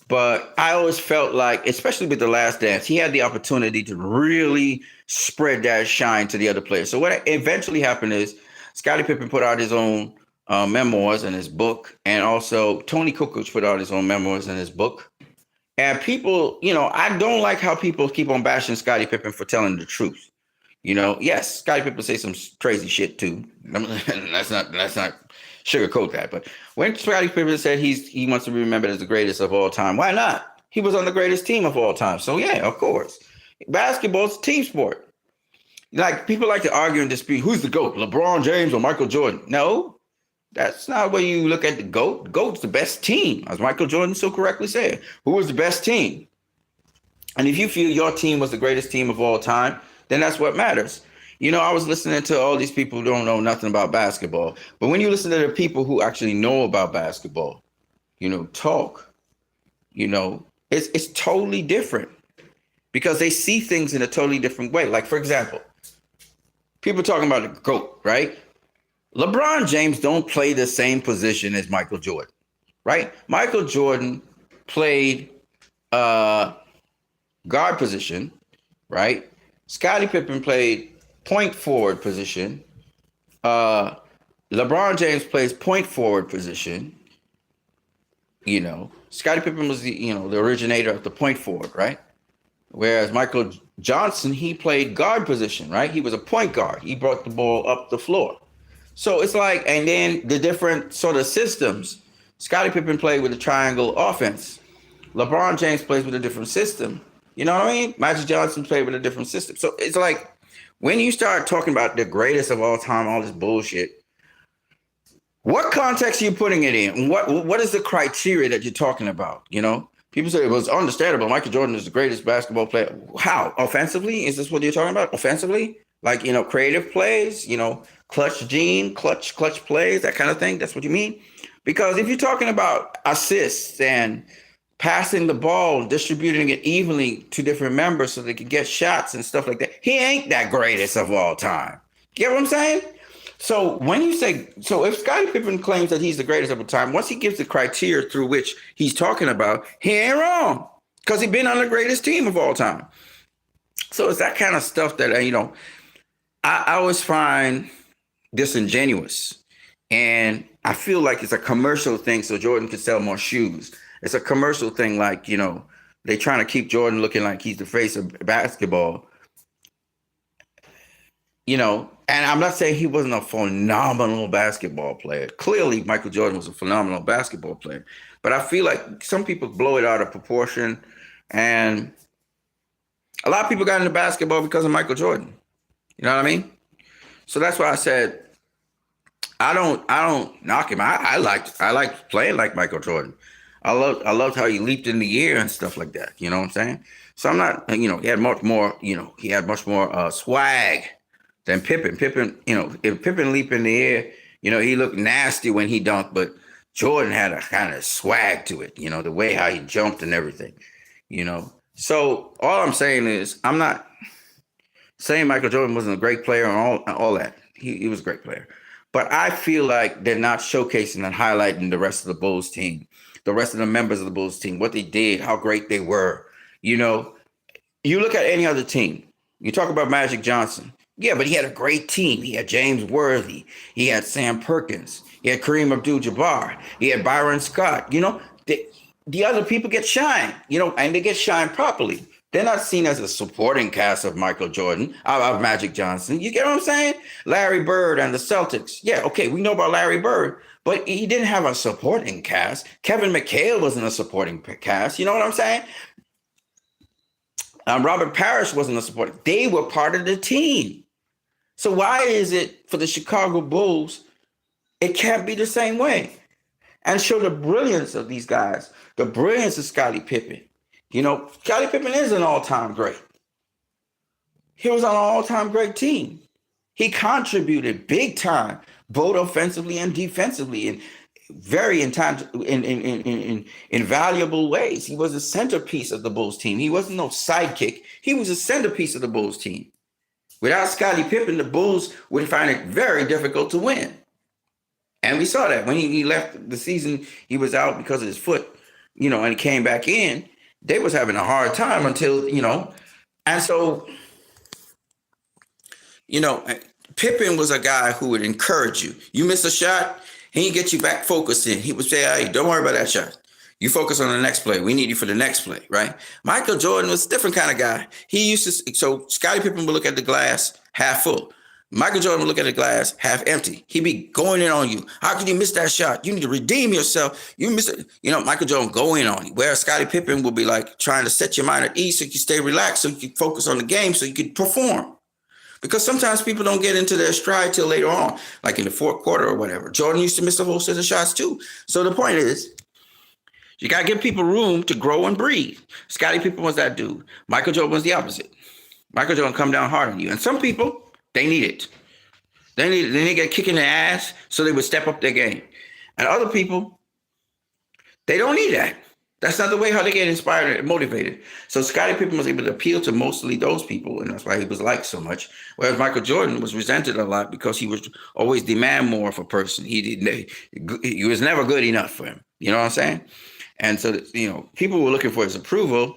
But I always felt like, especially with The Last Dance, he had the opportunity to really spread that shine to the other players. So what eventually happened is Scottie Pippen put out his own memoirs in his book, and also Tony Kukoc put out his own memoirs in his book. And people, I don't like how people keep on bashing Scottie Pippen for telling the truth. Yes, Scottie Pippen say some crazy shit too. Let's not sugarcoat that. But when Scottie Pippen said he wants to be remembered as the greatest of all time, why not? He was on the greatest team of all time. So yeah, of course. Basketball's a team sport. Like people like to argue and dispute who's the GOAT, LeBron James or Michael Jordan. No, that's not where you look at the GOAT. The GOAT's the best team, as Michael Jordan so correctly said. Who was the best team? And if you feel your team was the greatest team of all time, then that's what matters. I was listening to all these people who don't know nothing about basketball. But when you listen to the people who actually know about basketball, talk, it's totally different because they see things in a totally different way. Like, for example, people talking about the GOAT, right? LeBron James don't play the same position as Michael Jordan, right? Michael Jordan played guard position, right? Scottie Pippen played point forward position. LeBron James plays point forward position. Scottie Pippen was the originator of the point forward, right? Whereas Michael Johnson, he played guard position, right? He was a point guard. He brought the ball up the floor. So it's like, and then the different sort of systems. Scottie Pippen played with a triangle offense. LeBron James plays with a different system. You know what I mean? Magic Johnson played with a different system. So it's like when you start talking about the greatest of all time, all this bullshit, what context are you putting it in? What is the criteria that you're talking about? People say it was understandable. Michael Jordan is the greatest basketball player. How? Offensively? Is this what you're talking about? Offensively? Like, creative plays, clutch plays, that kind of thing. That's what you mean? Because if you're talking about assists and passing the ball, distributing it evenly to different members so they can get shots and stuff like that, he ain't that greatest of all time. Get what I'm saying? So when you say, so if Scottie Pippen claims that he's the greatest of all time, once he gives the criteria through which he's talking about, he ain't wrong because he's been on the greatest team of all time. So it's that kind of stuff that, I always find disingenuous. And I feel like it's a commercial thing so Jordan could sell more shoes. It's a commercial thing like, they're trying to keep Jordan looking like he's the face of basketball. And I'm not saying he wasn't a phenomenal basketball player. Clearly, Michael Jordan was a phenomenal basketball player. But I feel like some people blow it out of proportion. And a lot of people got into basketball because of Michael Jordan. You know what I mean? So that's why I said I don't knock him. I liked playing like Michael Jordan. I loved how he leaped in the air and stuff like that. You know what I'm saying? So I'm not, he had much more, swag than Pippen. Pippen, if Pippen leaped in the air, he looked nasty when he dunked, but Jordan had a kind of swag to it, the way how he jumped and everything, So all I'm saying is I'm not saying Michael Jordan wasn't a great player and all that. He was a great player. But I feel like they're not showcasing and highlighting the rest of the Bulls team, the rest of the members of the Bulls team, what they did, how great they were. You look at any other team. You talk about Magic Johnson. Yeah, but he had a great team. He had James Worthy. He had Sam Perkins. He had Kareem Abdul-Jabbar. He had Byron Scott. The other people get shine, and they get shine properly. They're not seen as a supporting cast of Michael Jordan, of Magic Johnson. You get what I'm saying? Larry Bird and the Celtics. Yeah, okay, we know about Larry Bird, but he didn't have a supporting cast. Kevin McHale wasn't a supporting cast. You know what I'm saying? Robert Parrish wasn't a supporting. They were part of the team. So why is it for the Chicago Bulls, it can't be the same way? And show the brilliance of these guys, the brilliance of Scottie Pippen. Scottie Pippen is an all-time great. He was on an all-time great team. He contributed big time, both offensively and defensively, in very invaluable ways. He was a centerpiece of the Bulls team. He wasn't no sidekick. He was a centerpiece of the Bulls team. Without Scottie Pippen, the Bulls would find it very difficult to win. And we saw that when he left the season, he was out because of his foot, and he came back in. They was having a hard time until, and so, Pippen was a guy who would encourage you. You miss a shot, He get you back focused in. He would say, hey, don't worry about that shot. You focus on the next play. We need you for the next play, right? Michael Jordan was a different kind of guy. He used to, so Scottie Pippen would look at the glass half full. Michael Jordan would look at the glass half empty. He'd be going in on you. How could you miss that shot? You need to redeem yourself. You miss it. You know, Michael Jordan go in on you. Whereas Scottie Pippen would be like trying to set your mind at ease so you can stay relaxed, so you can focus on the game, so you can perform. Because sometimes people don't get into their stride till later on, like in the fourth quarter or whatever. Jordan used to miss a whole set of shots too. So the point is, you got to give people room to grow and breathe. Scottie Pippen was that dude. Michael Jordan was the opposite. Michael Jordan come down hard on you. And some people, they need it. They need to get kicked in the ass so they would step up their game. And other people, they don't need that. That's not the way how they get inspired and motivated. So Scottie Pippen was able to appeal to mostly those people, and that's why he was liked so much. Whereas Michael Jordan was resented a lot because he was always demand more of a person. He was never good enough for him. You know what I'm saying? And so, you know, people were looking for his approval,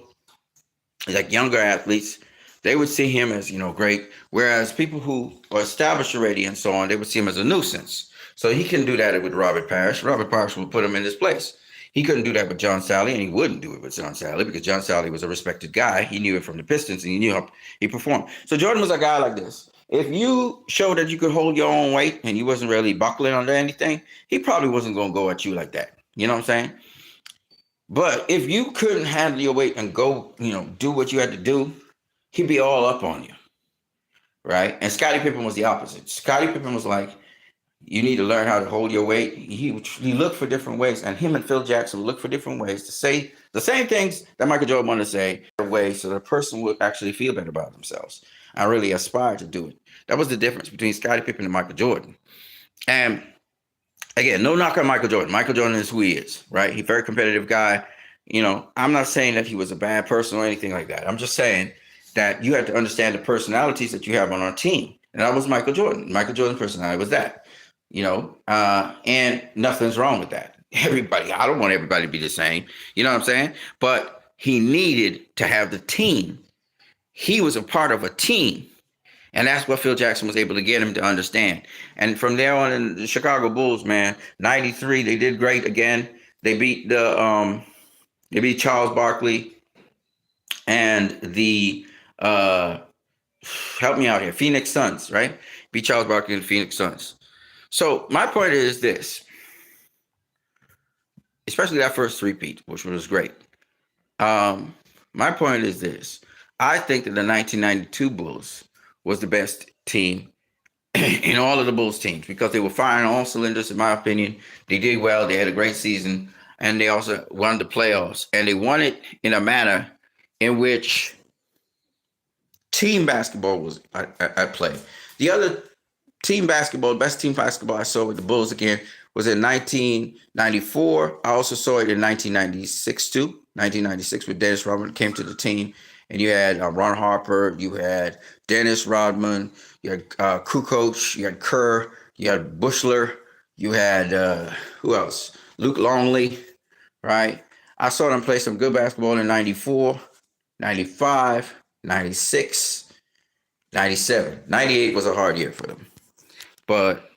like younger athletes. They would see him as, you know, great. Whereas people who are established already and so on, they would see him as a nuisance. So he couldn't do that with Robert Parrish. Robert Parrish would put him in his place. He couldn't do that with John Sally, and he wouldn't do it with John Sally because John Sally was a respected guy. He knew it from the Pistons, and he knew how he performed. So Jordan was a guy like this. If you showed that you could hold your own weight and you wasn't really buckling under anything, he probably wasn't going to go at you like that. You know what I'm saying? But if you couldn't handle your weight and go, you know, do what you had to do, he'd be all up on you, right? And Scottie Pippen was the opposite. Scottie Pippen was like, you need to learn how to hold your weight. He looked for different ways, and him and Phil Jackson would look for different ways to say the same things that Michael Jordan wanted to say, ways so the person would actually feel better about themselves. I really aspire to do it. That was the difference between Scottie Pippen and Michael Jordan. And again, no knock on Michael Jordan. Michael Jordan is who he is, right? He's a very competitive guy. You know, I'm not saying that he was a bad person or anything like that. I'm just saying that you have to understand the personalities that you have on our team. And that was Michael Jordan. Michael Jordan's personality was that. You know, and nothing's wrong with that. I don't want everybody to be the same. You know what I'm saying? But he needed to have the team. He was a part of a team. And that's what Phil Jackson was able to get him to understand. And from there on in the Chicago Bulls, man, 93, they did great again. They beat Charles Barkley and the help me out here, Phoenix Suns, right? Beat Charles Barkley and the Phoenix Suns. So my point is this, especially that first three-peat, which was great. My point is this. I think that the 1992 Bulls was the best team in all of the Bulls teams because they were firing all cylinders, in my opinion. They did well. They had a great season, and they also won the playoffs. And they won it in a manner in which team basketball was at play. The other team basketball, best team basketball I saw with the Bulls again was in 1994. I also saw it in 1996 too. 1996 with Dennis Rodman came to the team, and you had Ron Harper, you had Dennis Rodman, you had Kukoc, you had Kerr, you had Bushler, you had who else? Luke Longley, right? I saw them play some good basketball in 94, 95, 96, 97. 98 was a hard year for them. But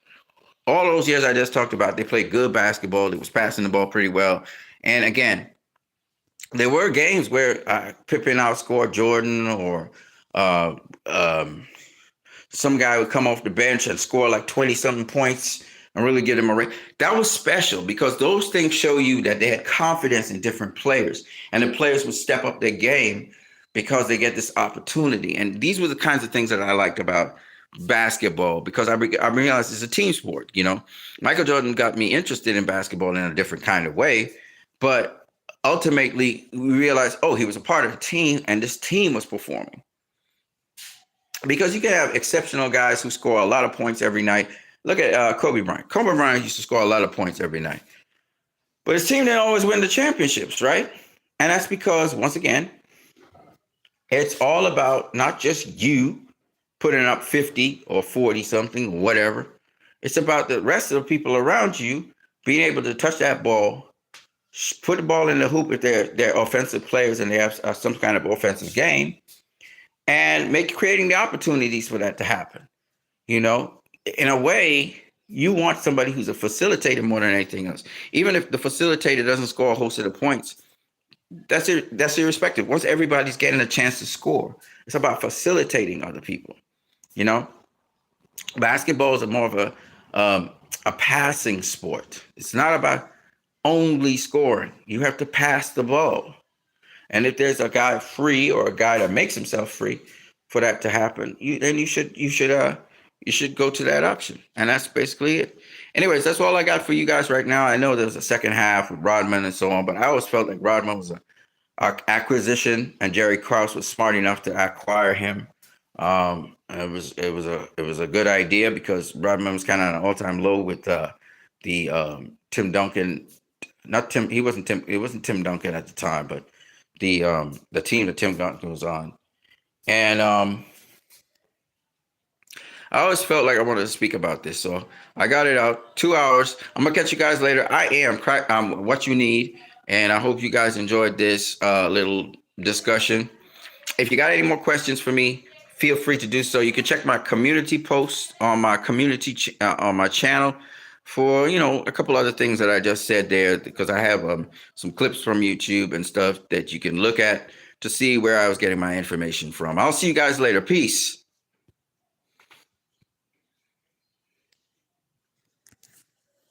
all those years I just talked about, they played good basketball. They was passing the ball pretty well. And again, there were games where Pippen outscored Jordan or some guy would come off the bench and score like 20-something points and really get him a raise. That was special because those things show you that they had confidence in different players. And the players would step up their game because they get this opportunity. And these were the kinds of things that I liked about basketball because I realized it's a team sport. You know, Michael Jordan got me interested in basketball in a different kind of way, but ultimately we realized, he was a part of a team and this team was performing. Because you can have exceptional guys who score a lot of points every night. Look at Kobe Bryant. Kobe Bryant used to score a lot of points every night, but his team didn't always win the championships, right? And that's because, once again, it's all about not just you putting up 50 or 40 something, whatever. It's about the rest of the people around you being able to touch that ball, put the ball in the hoop if they're offensive players and they have some kind of offensive game, and creating the opportunities for that to happen. You know, in a way, you want somebody who's a facilitator more than anything else. Even if the facilitator doesn't score a whole set of points, that's irrespective. Once everybody's getting a chance to score, it's about facilitating other people. You know, basketball is more of a passing sport. It's not about only scoring. You have to pass the ball. And if there's a guy free or a guy that makes himself free for that to happen, then you should go to that option. And that's basically it. Anyways, that's all I got for you guys right now. I know there's a second half with Rodman and so on, but I always felt like Rodman was a acquisition, and Jerry Krause was smart enough to acquire him. It was a good idea because Rodman was kind of on an all time low with the Tim Duncan. Not Tim. He wasn't Tim. It wasn't Tim Duncan at the time, but the team that Tim Duncan was on. And I always felt like I wanted to speak about this, so I got it out. 2 hours. I'm gonna catch you guys later. I am what you need, and I hope you guys enjoyed this little discussion. If you got any more questions for me, feel free to do so. You can check my community post on my on my channel for a couple other things that I just said there, because I have some clips from YouTube and stuff that you can look at to see where I was getting my information from. I'll see you guys later. Peace.